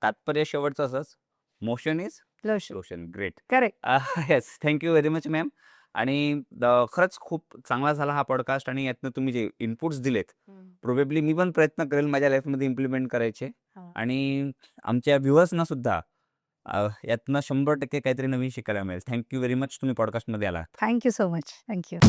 तात्पर्य शेवटचं असंच, मोशन इज लक्ष. Lotion. Great. Correct. Yes. Thank you very much ma'am. आणि खरंच खूप चांगला झाला हा पॉडकास्ट आणि यातनं तुम्ही जे इनपुट्स दिलेत, प्रोबेबली मी पण प्रयत्न करेल माझ्या लाईफमध्ये इम्प्लिमेंट करायचे हां. आणि आमच्या व्ह्युअर्सना सुद्धा यातनं 100% काहीतरी नवीन शिकायला मिळेल. थँक यू व्हेरी मच तुम्ही पॉडकास्टमध्ये आलात. Thank you so much. Thank you.